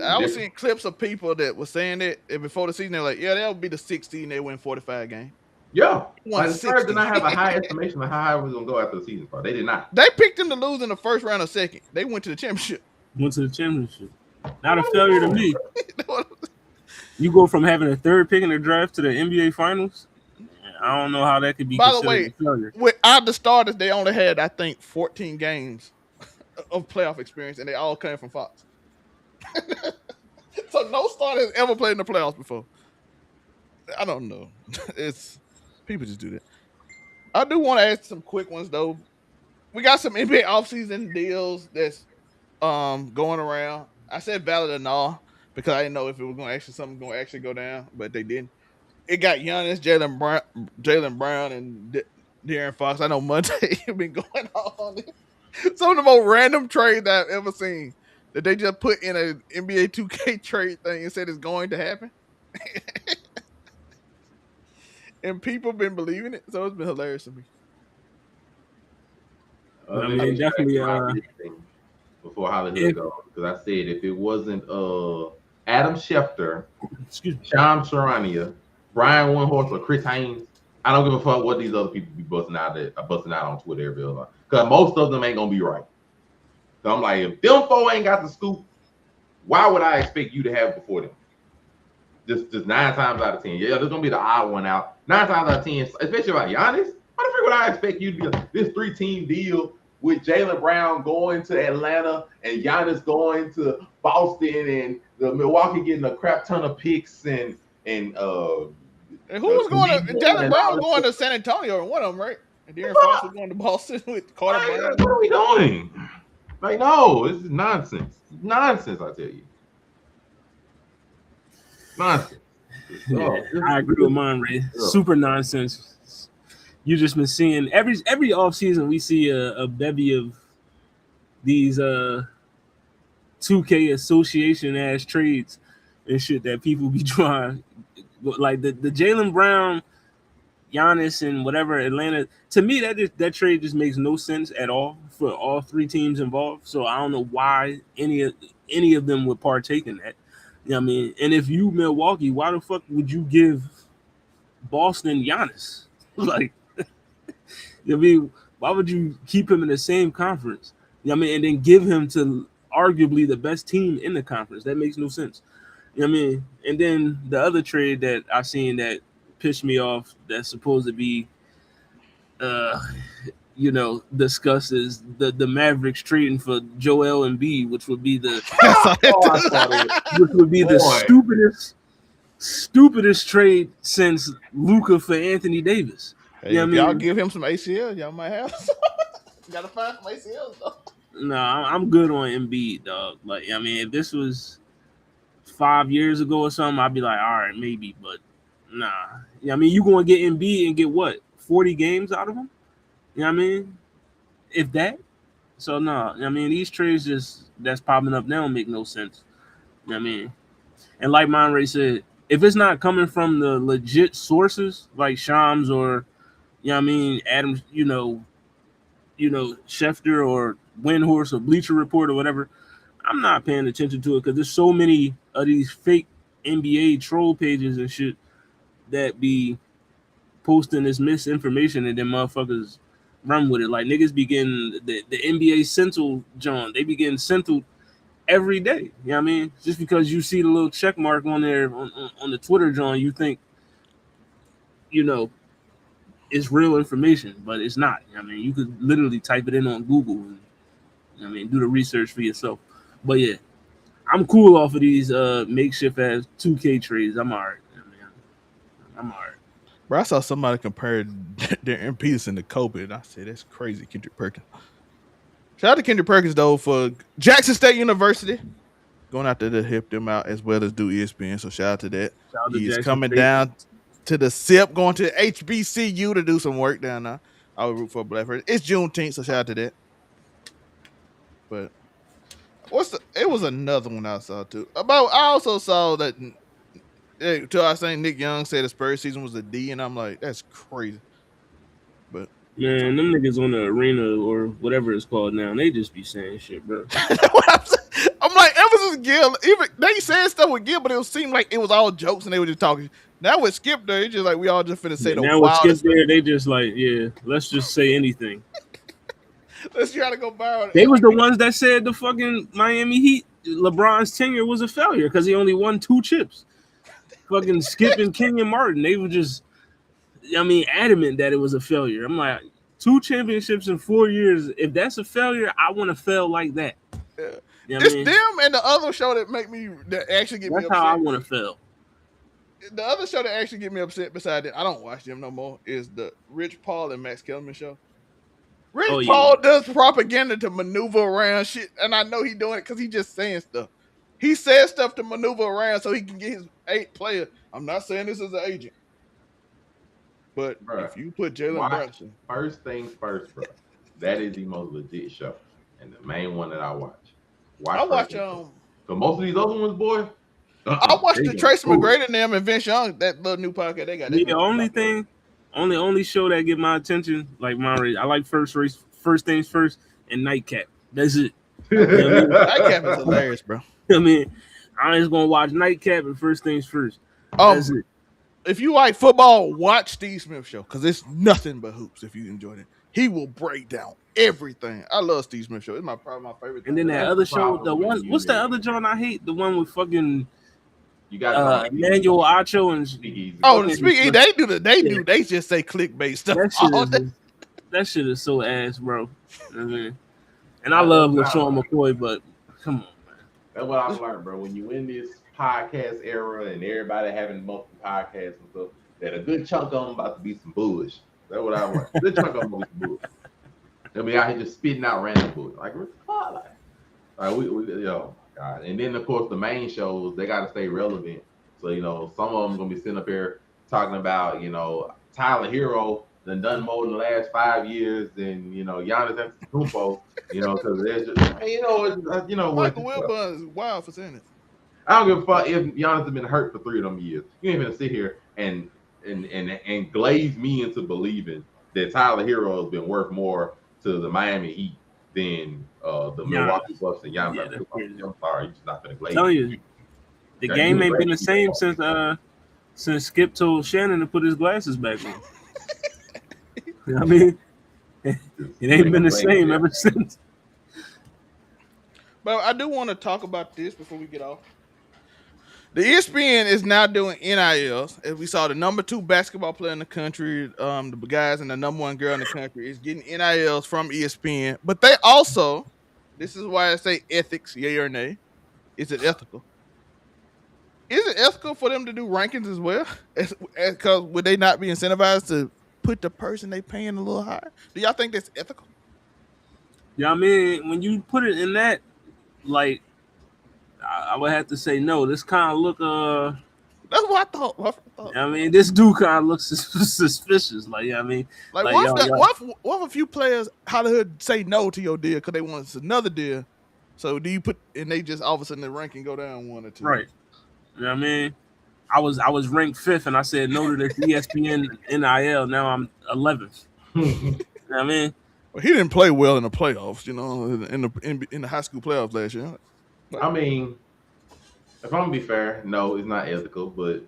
I was seeing clips of people that were saying it, and before the season, they're like, yeah, that'll be the 16 they win 45 games. Yeah. The Spurs did not have a high estimation of how high it was going to go after the season started. They did not. They picked them to lose in the first round or second. They went to the championship. Not a failure to me. You go from having a 3rd pick in the draft to the NBA Finals. I don't know how that could be considered a failure. Without the starters, they only had, I think, 14 games of playoff experience, and they all came from Fox. So no starters ever played in the playoffs before. I don't know. People just do that. I do want to ask some quick ones though. We got some NBA offseason deals that's going around. I said valid or no because I didn't know if it was going to actually go down, but they didn't. It got Giannis, Jaylen Brown, and De'Aaron Fox. I know Monday have been going on it. Some of the most random trades that I've ever seen that they just put in an NBA 2K trade thing and said it's going to happen. And people have been believing it, so it's been hilarious to me. Definitely. Before holiday goes, because I said if it wasn't Adam Schefter, Shams Charania, Brian Windhorst, or Chris Haynes, I don't give a fuck what these other people be busting out on Twitter because most of them ain't gonna be right. So I'm like, if them 4 ain't got the scoop, why would I expect you to have it before them? Just 9 times out of 10. Yeah, there's gonna be the odd one out. 9 times out of 10, especially about Giannis. Why the frick would I expect you to be this 3-team deal with Jaylen Brown going to Atlanta and Giannis going to Boston and the Milwaukee getting a crap ton of picks and And who was going to Jalen Brown was going to San Antonio and one of them, right? And Darren Fox was going to Boston with Carter Brown. What are we doing? Like, no, this is nonsense. Nonsense, I tell you. Nonsense. Yeah, I agree with Monray. Super nonsense. You just been seeing every offseason we see a bevy of these 2K association ass trades and shit that people be trying. Like the Jalen Brown, Giannis, and whatever Atlanta. To me, that trade just makes no sense at all for all three teams involved. So I don't know why any of them would partake in that. You know what I mean? And if you Milwaukee, why the fuck would you give Boston Giannis? Like, I mean, why would you keep him in the same conference? You know what I mean? And then give him to arguably the best team in the conference. That makes no sense. You know what I mean? And then the other trade that I seen that pissed me off that's supposed to be discussed is the Mavericks trading for Joel Embiid, which would be the stupidest trade since Luka for Anthony Davis. Hey, if y'all give him some ACL, y'all might have some. Gotta find some ACLs though. No, I'm good on Embiid, dog. Like, I mean, if this was 5 years ago or something, I'd be like, all right, maybe, but nah. I mean, you going to get Embiid and get what, 40 games out of him? You know what I mean? If that. So, no. I mean, these trades that's popping up now don't make no sense. You know what I mean? And like Monray said, if it's not coming from the legit sources like Shams or, you know what I mean, Adams, Schefter or Windhorse or Bleacher Report or whatever, I'm not paying attention to it because there's so many of these fake NBA troll pages and shit that be posting this misinformation and then motherfuckers run with it. Like niggas begin the NBA Central John, they begin Central every day. You know what I mean? Just because you see the little check mark on there on the Twitter John, you think, it's real information, but it's not. You know what I mean? You could literally type it in on Google and do the research for yourself. But yeah, I'm cool off of these makeshift ass 2K trades. I'm all right. I'm all right. Bro, I saw somebody compare Darren Peterson to Kobe, and I said, that's crazy, Kendrick Perkins. Shout out to Kendrick Perkins, though, for Jackson State University. Going out there to help them out as well as do ESPN, so shout out to that. He's coming down to the SIP, going to HBCU to do some work down there. I would root for Blackford. It's Juneteenth, so shout out to that. But it was another one I saw too. I also saw that I was saying Nick Young said the Spurs season was a D, and I'm like, that's crazy. But man, them niggas on the arena or whatever it's called now, they just be saying shit, bro. I'm like, ever since Gil, even they said stuff with Gil, but it seemed like it was all jokes and they were just talking. Now with Skip there, it's just like we all just finna say the now with Skip there, they just like, yeah, let's just say anything. Let's try to go viral. They was the ones that said the fucking Miami Heat, LeBron's tenure was a failure because he only won 2 chips. Fucking Skip and Kenyon Martin, they were just, adamant that it was a failure. I'm like, 2 championships in 4 years. If that's a failure, I want to fail like that. Yeah. You know it's them and the other show that actually get me upset. That's how I want to fail. The other show that actually get me upset beside that, I don't watch them no more, is the Rich Paul and Max Kellerman show. Rich Paul does propaganda to maneuver around shit, and I know he doing it because he just saying stuff. He says stuff to maneuver around so he can get his 8th player. I'm not saying this as an agent, but bro, if you put Jalen Brunson, first things first, bro. That is the most legit show, and the main one that I watch. I watch so most of these other ones, boy. I watched the Tracy McGrady and them and Vince Young, that little new podcast they got. The only show that get my attention, like Monray, I like First Things First, and Nightcap. That's it. Nightcap is hilarious, bro. I'm just gonna watch Nightcap and First Things First. That's it. If you like football, watch Steve Smith show because it's nothing but hoops. If you enjoyed it, he will break down everything. I love Steve Smith show. It's probably my favorite. And then that other show, the one, what's the other John I hate? The one with fucking. You got Emmanuel Acho and the Speakeasy. They just say clickbait stuff. That shit is so ass, bro. And I love LaShawn McCoy, but come on, man. That's what I've learned, bro. When you in this podcast era and everybody having multiple podcasts and stuff, that a good chunk of them about to be some bullshit. That's what I want. A good chunk of them will be some bullshit. They'll be out here just spitting out random bullshit. Like, what the fuck? Like we oh my God. And then of course the main shows, they gotta stay relevant. So, some of them gonna be sitting up here talking about, Tyler Hero done more in the last 5 years than, Giannis Antetokounmpo, because there's just, what? Michael Wilbon is wild for saying it. I don't give a fuck if Giannis has been hurt for 3 of them years. You ain't gonna sit here and glaze me into believing that Tyler Hero has been worth more to the Miami Heat than the Milwaukee Bucks and Giannis. I'm sorry, you're just not gonna glaze. Tell you, the game ain't been the same since Skip told Shannon to put his glasses back on. I mean, it ain't been the same ever since. But I do want to talk about this before we get off. The ESPN is now doing NILs. As we saw, the number 2 basketball player in the country, the guys, and the number 1 girl in the country is getting NILs from ESPN. But they also, this is why I say ethics, yay or nay. Is it ethical? Is it ethical for them to do rankings as well? Because would they not be incentivized to put the person they paying a little higher? Do y'all think that's ethical? Yeah, I mean, when you put it in that, like, I would have to say no. This kind of look, that's what I thought. I mean, this dude kind of looks suspicious. Like, I mean, what if a few players Hollywood say no to your deal because they want another deal? So do you put and they just all of a sudden the ranking go down 1 or 2? Right. You know what I mean? I was ranked 5th and I said no to the ESPN NIL. Now I'm 11th. You know what I mean? Well, he didn't play well in the playoffs, in the high school playoffs last year. I mean, if I'm gonna be fair, no, it's not ethical, but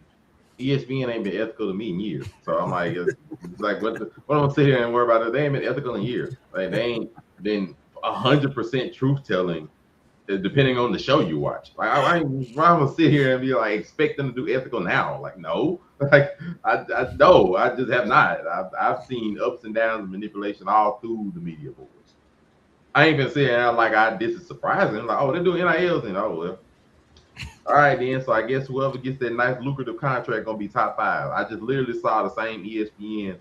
ESPN ain't been ethical to me in years. So I'm like, it's like what I'm gonna sit here and worry about it. They ain't been ethical in years. Like they ain't been 100% truth telling, depending on the show you watch. Like I'm gonna sit here and be like, expect them to do ethical now. Like no, like I just have not. I've seen ups and downs and manipulation all through the media boards. I ain't gonna sit here and like this is surprising. I'm like, oh, they're doing NILs and oh well. All right then. So I guess whoever gets that nice lucrative contract gonna be top 5. I just literally saw the same ESPN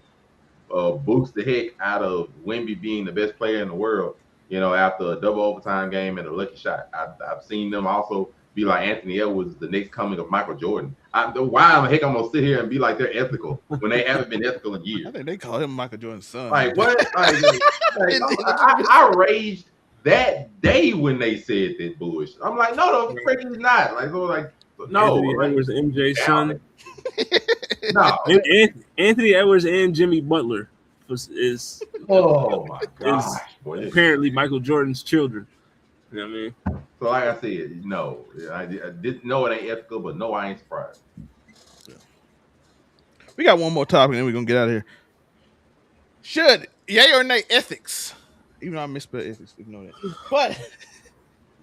boost the heck out of Wemby being the best player in the world. After a double overtime game and a lucky shot. I've seen them also be like Anthony Edwards is the next coming of Michael Jordan. Why the heck I'm gonna sit here and be like they're ethical when they haven't been ethical in years? I think they call him Michael Jordan's son. Like what? I raged that day when they said that bullshit. I'm like, no, the freaking is not. Like, so like, no. Anthony Edwards, MJ's son. No. Anthony Edwards and Jimmy Butler is. Oh my gosh, boy. Apparently Michael Jordan's children. You know what I mean? So like I said, no. I didn't know it ain't ethical, but no, I ain't surprised. Yeah. We got one more topic and then we're gonna get out of here. Should yay or nay ethics? Even though I misspelled ethics, you know that. But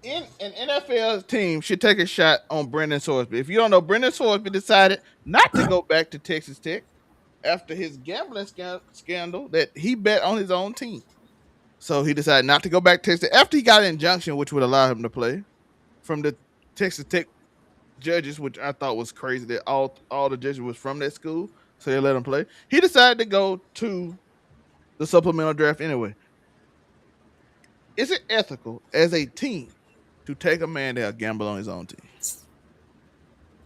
an NFL team should take a shot on Brendan Sorsby. If you don't know, Brendan Sorsby decided not to go back to Texas Tech after his gambling scandal that he bet on his own team. So he decided not to go back to Texas after he got an injunction which would allow him to play from the Texas Tech judges, which I thought was crazy that all the judges was from that school, so they let him play. He decided to go to the supplemental draft anyway. Is it ethical as a team to take a man that gamble on his own team?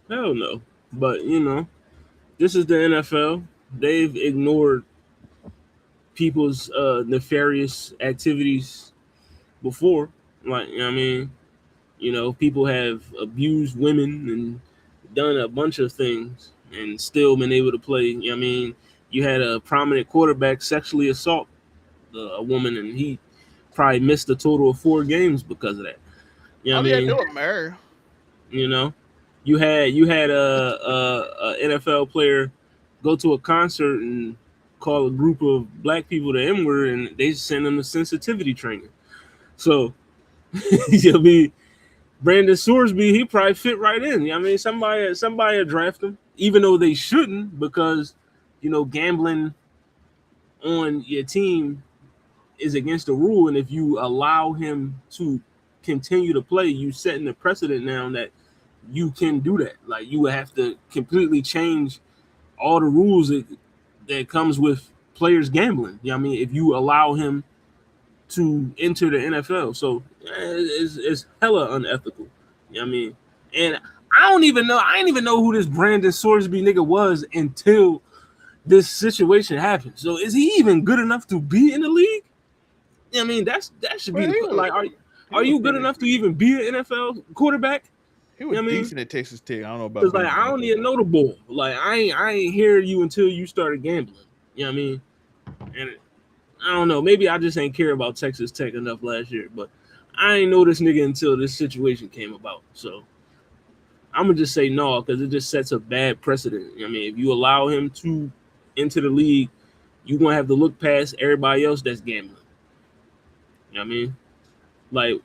Hell no. But, this is the NFL. They've ignored people's nefarious activities before. Like, people have abused women and done a bunch of things and still been able to play. You had a prominent quarterback sexually assault a woman, and he probably missed a total of 4 games because of that. They were married. You had a NFL player go to a concert and call a group of black people the N-word, and they send them to sensitivity training. So, Brandon Sorsby, he probably fit right in. Somebody draft him, even though they shouldn't, because gambling on your team is against the rule, and if you allow him to continue to play, you setting the precedent now that you can do that. Like, you would have to completely change all the rules that comes with players gambling. You know what I mean? If you allow him to enter the NFL. So it's hella unethical. You know what I mean? And I ain't even know who this Brandon Sorsby nigga was until this situation happened. So is he even good enough to be in the league? You know what I mean? That should be like, are you good enough to even be an NFL quarterback? He was decent at Texas Tech. I don't know about. Cause like I don't even know the ball. Like I ain't hear you until you started gambling. You know what I mean? And I don't know. Maybe I just ain't care about Texas Tech enough last year, but I ain't know this nigga until this situation came about. So I'm gonna just say no, because it just sets a bad precedent. I mean, if you allow him to enter the league, you're gonna have to look past everybody else that's gambling. You know what I mean? Like,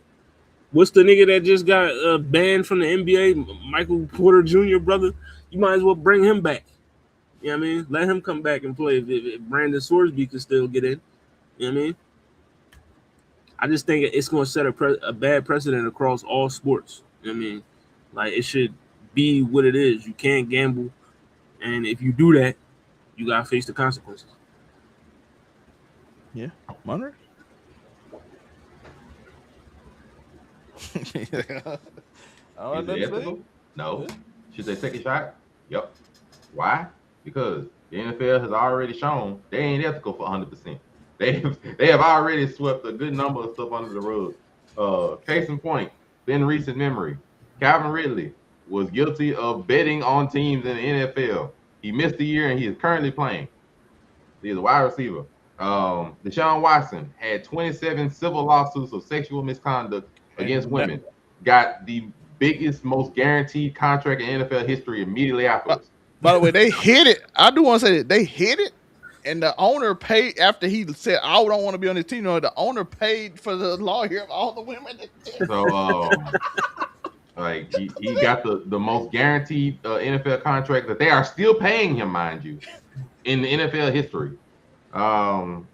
what's the nigga that just got banned from the NBA? Michael Porter Jr., brother. You might as well bring him back. You know what I mean? Let him come back and play if Brandon Sorsby can still get in. You know what I mean? I just think it's going to set a bad precedent across all sports. You know what I mean? Like, it should be what it is. You can't gamble. And if you do that, you got to face the consequences. Yeah. Monray? Is it ethical? No. Should they take a shot? Yep. Why? Because the NFL has already shown they ain't ethical for 100%. They have already swept a good number of stuff under the rug. Case in point, in recent memory, Calvin Ridley was guilty of betting on teams in the NFL. He missed a year and he is currently playing. He's a wide receiver. Deshaun Watson had 27 civil lawsuits of sexual misconduct against women. Got the biggest, most guaranteed contract in NFL history immediately afterwards. By the way, they hit it. I do want to say that they hit it, and the owner paid after he said, "I don't want to be on this team." No, the owner paid for the lawyer of all the women. So, like he got the most guaranteed NFL contract that they are still paying him, mind you, in the NFL history. So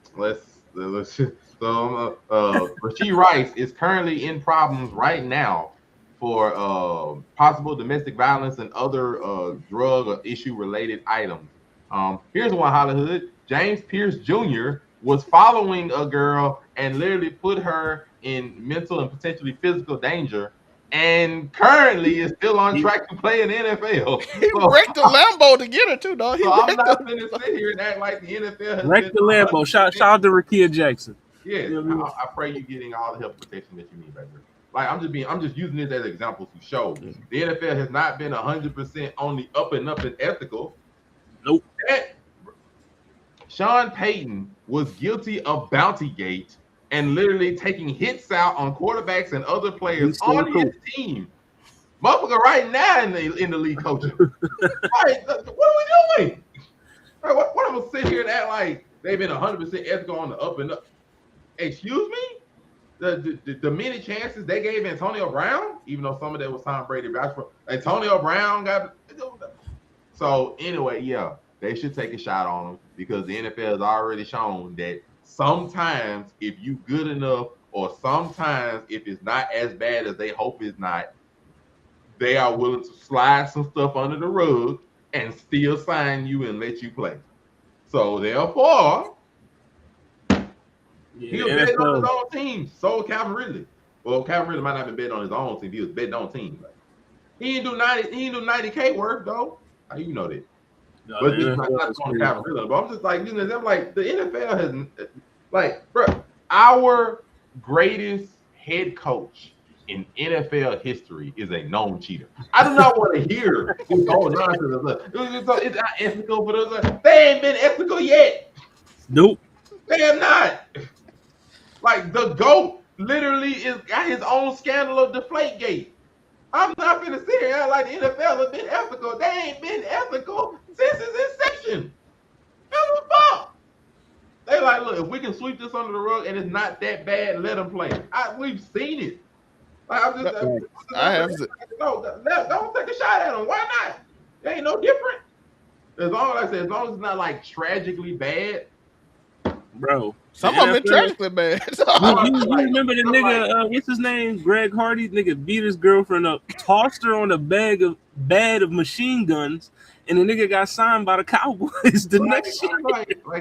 Rashee Rice is currently in problems right now for possible domestic violence and other drug or issue related items. Here's one, Hollywood. James Pierce Jr. was following a girl and literally put her in mental and potentially physical danger, and currently is still on track to play in the NFL. He wrecked the Lambo to get her too, dog. I'm not going to sit here and act like the NFL has wrecked the Lambo. Shout out to Rakia Jackson. Yeah, you know, I pray you're getting all the help protection that you need, baby. Like I'm just using this as examples to show the NFL has not been 100% on the up and ethical. Nope. Sean Payton was guilty of Bountygate and literally taking hits out on quarterbacks and other players on his team. Motherfucker, right now in the league coaching. Right, what are we doing? What am I gonna sit here and act like they've been 100% ethical on the up and up? Excuse me? The many chances they gave Antonio Brown, even though some of that was Tom Brady, Antonio Brown got. So anyway, yeah, they should take a shot on him because the NFL has already shown that sometimes if you good enough, or sometimes if it's not as bad as they hope it's not, they are willing to slide some stuff under the rug and still sign you and let you play. So therefore. He was betting on his own team. So Calvin Ridley. Well, Calvin Ridley might not have been betting on his own team. He was betting on teams. He didn't do 90. He didn't do 90K work though. How you know that? No, but this is not on Calvin Ridley. But I'm just like, I'm like the NFL has, like, bro, our greatest head coach in NFL history is a known cheater. I do not want to hear this whole nonsense. It's not ethical, but they ain't been ethical yet. Nope. They have not. Like the GOAT literally is got his own scandal of Deflategate. I'm not gonna sit here and act like the NFL has been ethical. They ain't been ethical since its inception. Hell the fuck. They like, look, if we can sweep this under the rug and it's not that bad, let them play. We've seen it. Like, don't take a shot at them. Why not? They ain't no different. As long as it's not like tragically bad. Bro, some of it tragically bad. you remember the nigga? What's his name? Greg Hardy. Nigga beat his girlfriend up, tossed her on a bed of machine guns, and the nigga got signed by the Cowboys the next year.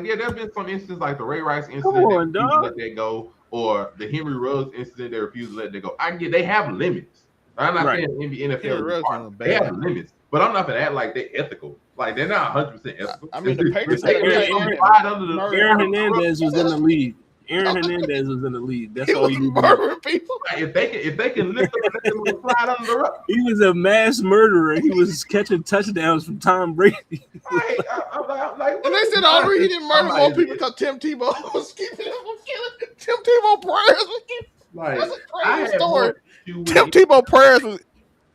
Yeah, there's been some instances like the Ray Rice incident Come on, they refused to dog. let that go, or the Henry Ruggs incident they refused to let that go. I get they have limits. I'm not Right. saying Henry NFL Ruggs is hard. was They bad. have limits, but I'm not gonna act like they're ethical. Like they're not 100% ethical. I mean, the Patriots They had can a slide under the Aaron Hernandez was in the league. Aaron Hernandez was in the league. That's he all was you need to know. murdering people. Like, if they can lift up and let them slide under the rug. He was a mass murderer. He was catching touchdowns from Tom Brady. I'm like, And they said the only reason he didn't murder more people because Tim Tebow was keeping him from killing. Tim Tebow prayers was keeping. like That's a I crazy had story. more issue with Tim it. Tebow prayers was.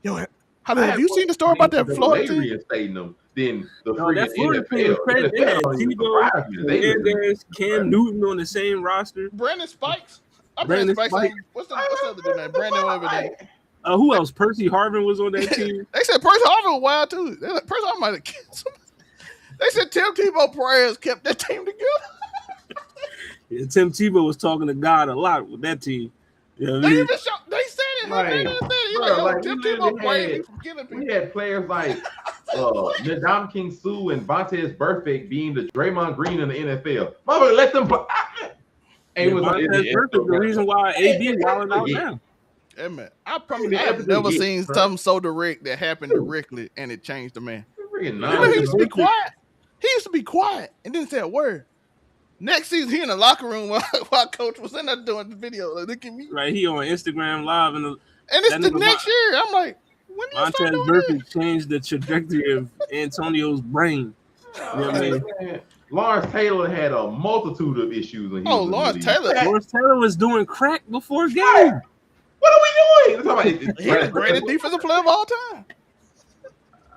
Yo, I have you seen the story about that Florida team? reinstating them than the No, that freaking Florida team was NFL. crazy. They had don't even Tebow, surprise me. They Hernandez, Cam Newton on the same roster. Brandon Spikes. Brandon Spikes. Spikes. What's the other dude name? Brandon whatever name. Who else? Percy Harvin was on that team. They said Percy Harvin was wild too. They like, Percy Harvin might have killed somebody. They said Tim Tebow prayers kept that team together. Yeah, Tim Tebow was talking to God a lot with that team. You know what I They mean? even they said it. Hernandez said it. He's bro, like, yo, like, Tim we Tebow literally prayed me had- from killing We people. had players like Nadam King Sue and Vontaze Burfict being the Draymond Green in the NFL. Mother, let them play. Yeah, Vontaze Burfict, the reason why AD wilding out now. Hey man, I promise I have never seen something so direct that happened directly and it changed the man. You know, he used to be quiet. He used to be quiet and didn't say a word. Next season, he in the locker room while coach was in there doing the video. Like, look at me. Right, he on Instagram live And it's the next year. I'm like, when you start Vontaze doing Burfict changed the trajectory of Antonio's brain. You know what I mean? Lawrence Taylor had a multitude of issues. When he was in the Lawrence league. Taylor. Lawrence Taylor was doing crack before game. What are we doing? He's the greatest defensive player of all time.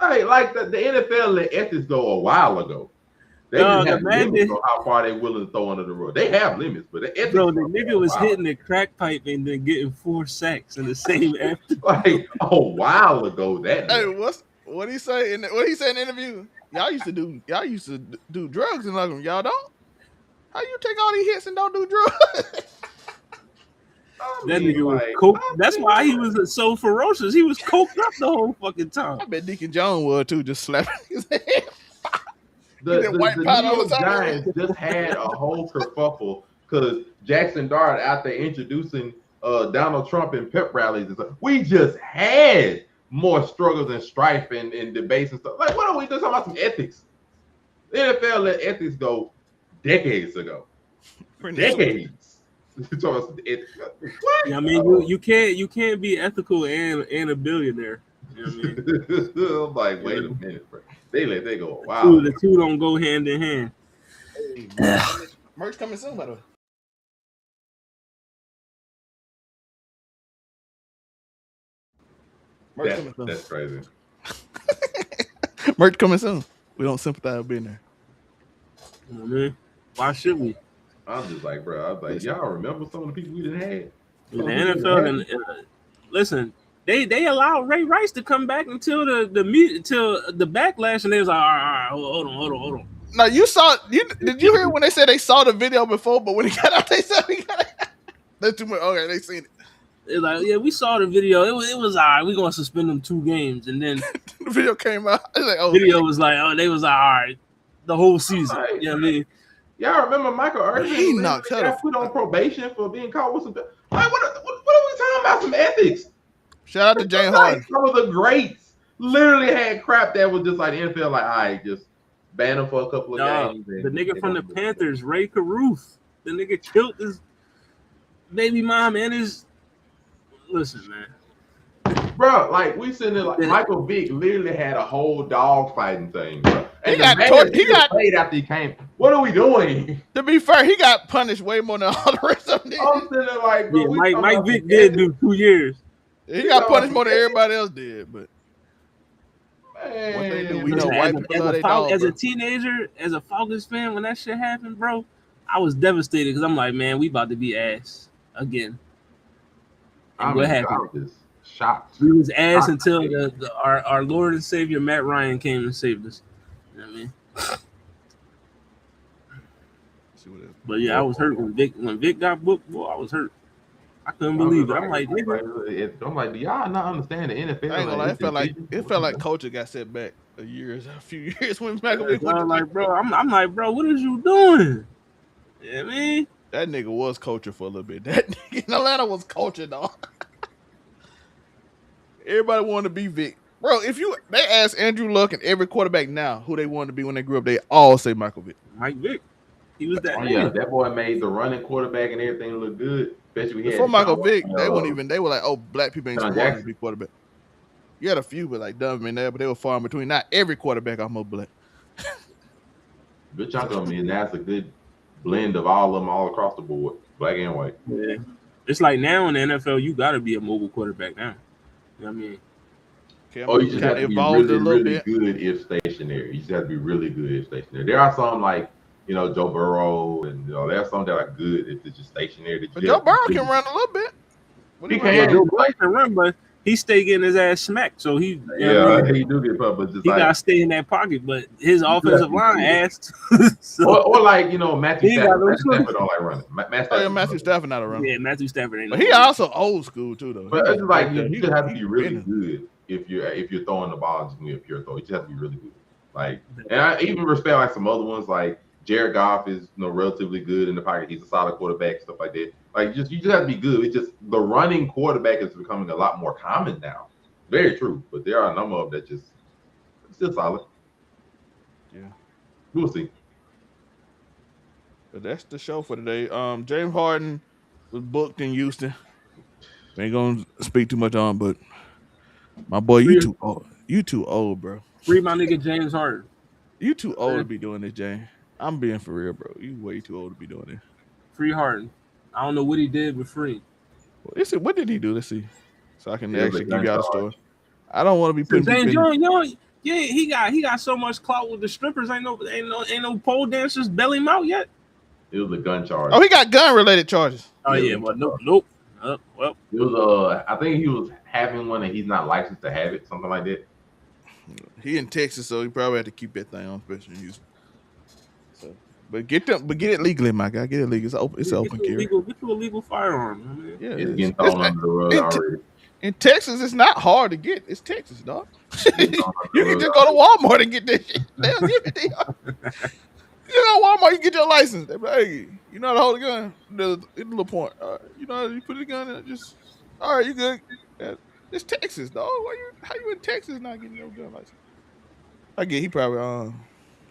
Hey, like the NFL let ethics go a while ago. They just have limits on how far they're willing to throw under the rug. They have limits, but the ethics. Bro, the nigga was hitting the crack pipe and then getting 4 sacks in the same after. Like a while ago. That Hey, what he say in the interview? Y'all used to do drugs in locker room. Y'all don't? How you take all these hits and don't do drugs? That nigga was coke. That's why he was so ferocious. He was coked up the whole fucking time. I bet Deacon Jones would too, just slapping his head. The New York Giants just had a whole kerfuffle because Jackson Dart out there introducing Donald Trump in pep rallies and stuff. We just had more struggles and strife and debates and stuff. Like, what are we doing? Talking about some ethics. The NFL let ethics go decades ago. Decades. What? Yeah, I mean, you can't be ethical and a billionaire. You know what I mean? I'm like, wait a minute, bro. They let they go. Wow. The two don't go hand in hand. Hey, merch coming soon, by the way. That's crazy. Merch coming soon. We don't sympathize with being there. You know what I mean? Why should we? I'm just like, bro. I was like, y'all remember some of the people we didn't have? The NFL listen, they allowed Ray Rice to come back until the backlash, and they was like, all right, hold on. Now did you hear when they said they saw the video before, but when he got out, they said he got out. That's too much. Okay, they seen it. It's like, yeah, we saw the video. It was all right. We're gonna suspend them 2 games, and then the video came out. Like, video was like, they was like, all right, the whole season. Right. You know what I mean? Y'all remember Michael Irvin? He knocked her got put on probation for being caught with some. Like, what are we talking about? Some ethics. Shout out to James Like, Harden. some of the greats literally had crap that was just like the NFL. Like, all right, just ban him for a couple of games. The nigga from the Panthers, Ray Caruth, the nigga killed his baby mom and his. Listen, man. Bro, like we sitting there, like Michael Vick literally had a whole dog fighting thing, bro. And He got played after he came. What are we doing? To be fair, he got punished way more than all the rest of them. I'm sitting there like, bro, Yeah, Mike Vick did do 2 years. He got punished more than everybody else did, but man, what they do, we Listen, know white people love their dog. as a teenager, as a Falcons fan, when that shit happened, bro, I was devastated because I'm like, man, we about to be ass again. And what happened? I was shocked. We was ass until our Lord and Savior Matt Ryan came and saved us. You know what I mean? But yeah, I was hurt when Vic got booked. Boy, I was hurt. I couldn't believe it. I'm like, nigga. I'm like, do y'all not understand the NFL? I ain't gonna lie, it felt like culture got set back. a few years when Yeah, McAfee so I'm went. like, bro, I'm like, bro, what is you doing? Yeah, man. That nigga was coaching for a little bit. That nigga in Atlanta was coaching, dog. Everybody wanted to be Vic. Bro, if they ask Andrew Luck and every quarterback now who they wanted to be when they grew up, they all say Michael Vick. Mike Vick. He was that Oh name. yeah, that boy made the running quarterback and everything look good. Especially we Before had Michael Vick, they were like, oh, black people ain't Sean smart enough to Jackson. be quarterback. You had a few, but like Donovan in there, but they were far in between. Not every quarterback almost black. Good chunk of them, and that's a good blend of all of them all across the board, black and white. Yeah. It's like now in the NFL, you got to be a mobile quarterback now. You know what I mean? Oh, you just have to be really, really bit. good if stationary. You just have to be really good if stationary. There are some like, Joe Burrow, and there are some that are good if it's just stationary. But Joe Burrow can run a little bit. He can. Joe Burrow can run, but he stay getting his ass smacked. So he, he do get put, but just he gotta stay in that pocket. But his offensive line ass. or like Matthew Stafford. Matthew Stafford don't like running. Matthew Stafford not a runner. Yeah, Matthew Stafford ain't. But he also old school too, though. But it's like you just have to be really good if you're throwing the ball. Just be a pure throw. You just have to be really good. Like, and I even respect like some other ones like Jared Goff is relatively good in the pocket. He's a solid quarterback, stuff like that. Like you just have to be good. It's just the running quarterback is becoming a lot more common now. Very true, but there are a number of them that just still solid. Yeah, we'll see. But that's the show for today. James Harden was booked in Houston. We ain't gonna speak too much on, but my boy, you too old. You too old, bro. Free my nigga James Harden. You too old to be doing this, James. I'm being for real, bro. You way too old to be doing this. Free Harden. I don't know what he did, but free. Well, what did he do? Let's see, so I can actually give y'all the story. I don't want to be putting. James, yeah, he got so much clout with the strippers. Ain't no pole dancers belly him out yet. It was a gun charge. Oh, he got gun related charges. Oh yeah, but nope. Well, it was I think he was having one and he's not licensed to have it, something like that. He in Texas, so he probably had to keep that thing on, especially in Houston. So, but get it legally, my guy. Get it legal. It's open. It's open carry. Get you a legal firearm. I mean. Yeah, it's getting thrown under the rug already. In Texas, it's not hard to get. It's Texas, dog. You can just go to Walmart and get this shit. They'll give it to you. You go to Walmart, you get your license. They be like, hey, you know how to hold a gun? It's a little point. You know how you put the gun in? Just all right, you good. It's Texas, dog. How you in Texas not getting your gun license? I get he probably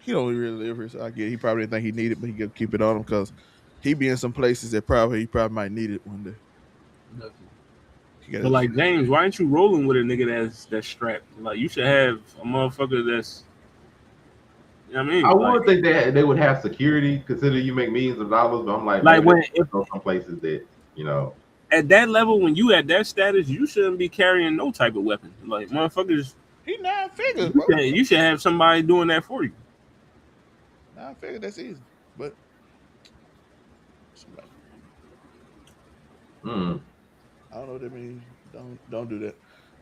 he don't really live here, so I get he probably didn't think he needed, but he could keep it on him because he be in some places that he probably might need it one day. But like James, why ain't you rolling with a nigga that's strapped? Like you should have a motherfucker that's. You know what I mean? I would think that they would have security, considering you make millions of dollars. But I'm like some places that at that level, when you at that status, you shouldn't be carrying no type of weapon. Like motherfuckers, he 9 figures, bro. You should have somebody doing that for you. 9 figures, that's easy, but. I don't know what that means. Don't do that.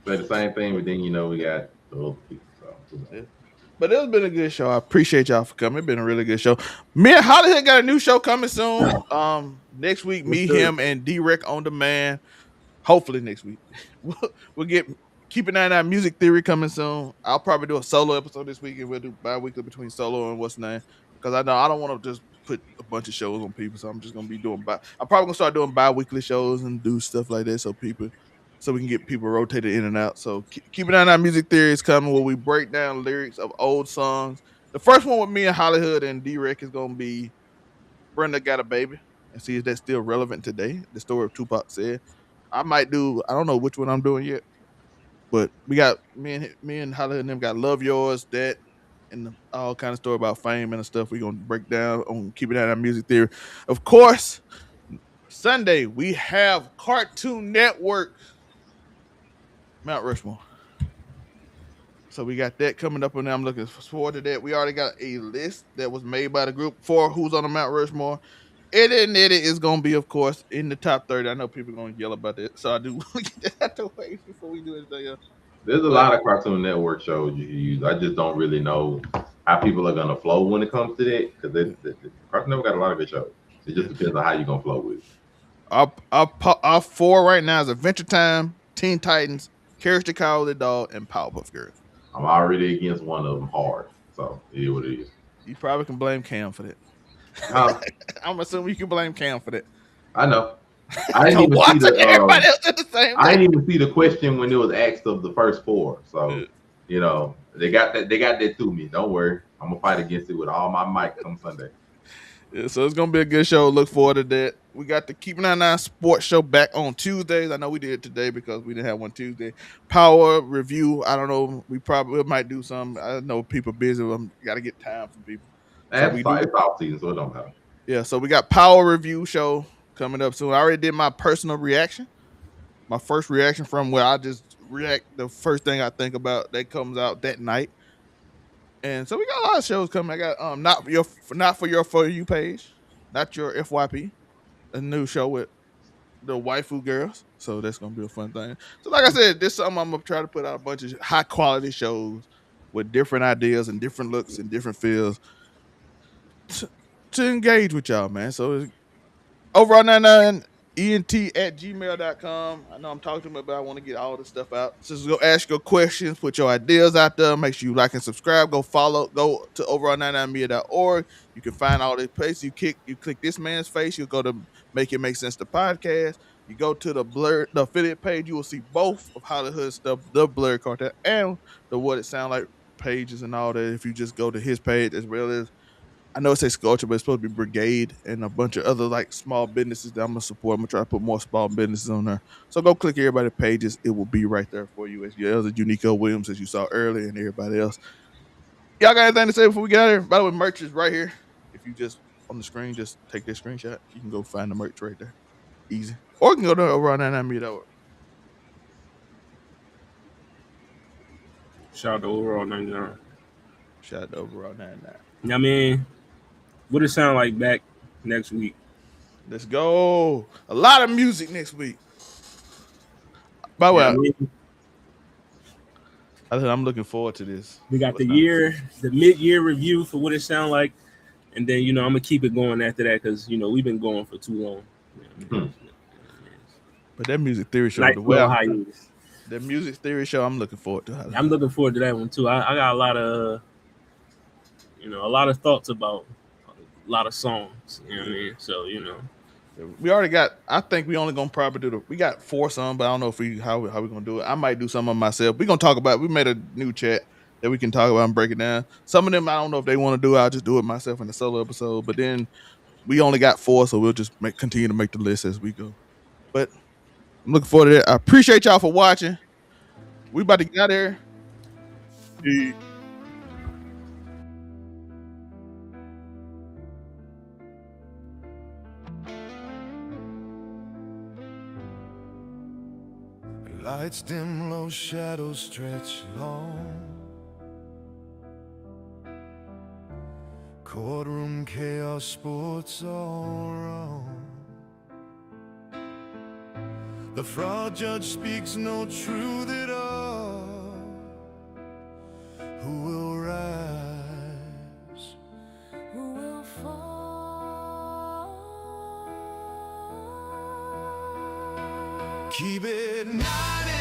But the same thing, but then we got the other people. So yeah. But it's been a good show. I appreciate y'all for coming. It's been a really good show. Me and Hollywood got a new show coming soon. Next week, me, him, and D-Rec on demand. Hopefully next week. We'll get Keep It 99 Music Theory coming soon. I'll probably do a solo episode this week, and we'll do bi-weekly between solo and what's name. Because I know I don't want to just put a bunch of shows on people, so I'm just gonna be doing I'm probably gonna start doing bi-weekly shows and do stuff like that so we can get people rotated in and out. So Keep It 99 Music Theory is coming, where we break down lyrics of old songs. The first one with me and Hollywood and D-Rec is gonna be Brenda Got a Baby, and see if that's still relevant today. The story of Tupac said. I don't know which one I'm doing yet, but we got me and Hollywood and them got Love Yours, that, and all kind of story about fame and stuff. We're gonna break down on Keep It 99 Music Theory. Of course, Sunday we have Cartoon Network Mount Rushmore. So we got that coming up, and I'm looking forward to that. We already got a list that was made by the group for who's on the Mount Rushmore. Eddie and Eddie is going to be, of course, in the top 30. I know people are going to yell about that, so I do want to get that out the way before we do anything else. There's a lot of Cartoon Network shows you can use. I just don't really know how people are going to flow when it comes to that, because Cartoon Network got a lot of good shows. It just depends on how you're going to flow with it. Our 4 right now is Adventure Time, Teen Titans, Courage the Cowardly Dog, and Powerpuff Girls. I'm already against one of them hard. So it is what it is. You probably can blame Cam for that. Huh? I'm assuming you can blame Cam for that. I know. I didn't even see What? Everybody the else did the same I thing. didn't even see the question when it was asked of the first four. So they got that to me. Don't worry. I'm gonna fight against it with all my might come Sunday. Yeah, so it's gonna be a good show. Look forward to that. We got the Keep 99 Sports Show back on Tuesdays. I know we did it today because we didn't have one Tuesday. Power review. I don't know. We might do some. I know people busy. We got to get time from people. So It's off season, so it don't matter. Yeah, so we got Power review show coming up soon. I already did my personal reaction. My first reaction from where I just react the first thing I think about that comes out that night. And so we got a lot of shows coming. I got not for your For You page, not your FYP, a new show with the waifu girls. So that's gonna be a fun thing. So like I said, this summer I'm gonna try to put out a bunch of high quality shows with different ideas and different looks and different feels to engage with y'all, man. So overall 99 ent@gmail.com. I know I'm talking to them, but I want to get all this stuff out. So just go ask your questions, put your ideas out there. Make sure you like and subscribe. Go to overall99media.org. You can find all these places. You click this man's face, you'll go to Make It Make Sense the podcast. You go to the affiliate page, you will see both of How the Hood stuff, the Blur Quartet, and the What It Sound Like pages and all that. If you just go to his page, as well as I know it says Sculpture, but it's supposed to be Brigade and a bunch of other like small businesses that I'm gonna support. I'm gonna try to put more small businesses on there. So go click everybody's pages. It will be right there for you, as well as Uniqo Williams, as you saw earlier, and everybody else. Y'all got anything to say before we get out of here? By the way, merch is right here. If you just on the screen, just take this screenshot. You can go find the merch right there. Easy. Or you can go to overall99media.org. Shout out to overall 99. Shout out to overall99. I mean, what it sound like back next week? Let's go. A lot of music next week. By the way, I mean, I'm looking forward to this. we got the mid-year review for what it sound like, and then I'm gonna keep it going after that because we've been going for too long. But that music theory show, the music theory show, I'm looking forward to. I'm looking forward to that one too. I got a lot of thoughts about a lot of songs. You know what I mean? So we already got. I think we only gonna probably we got 4 songs, but I don't know if how we gonna do it. I might do some of myself. We gonna talk about. We made a new chat that we can talk about and break it down. Some of them I don't know if they want to do. I'll just do it myself in the solo episode. But then we only got 4, so we'll just continue to make the list as we go. But I'm looking forward to that. I appreciate y'all for watching. We about to get out there. Lights dim, low shadows stretch long. Courtroom chaos, sports all wrong. The fraud judge speaks no truth at all. Who will rise? Who will fall? Keep it 99.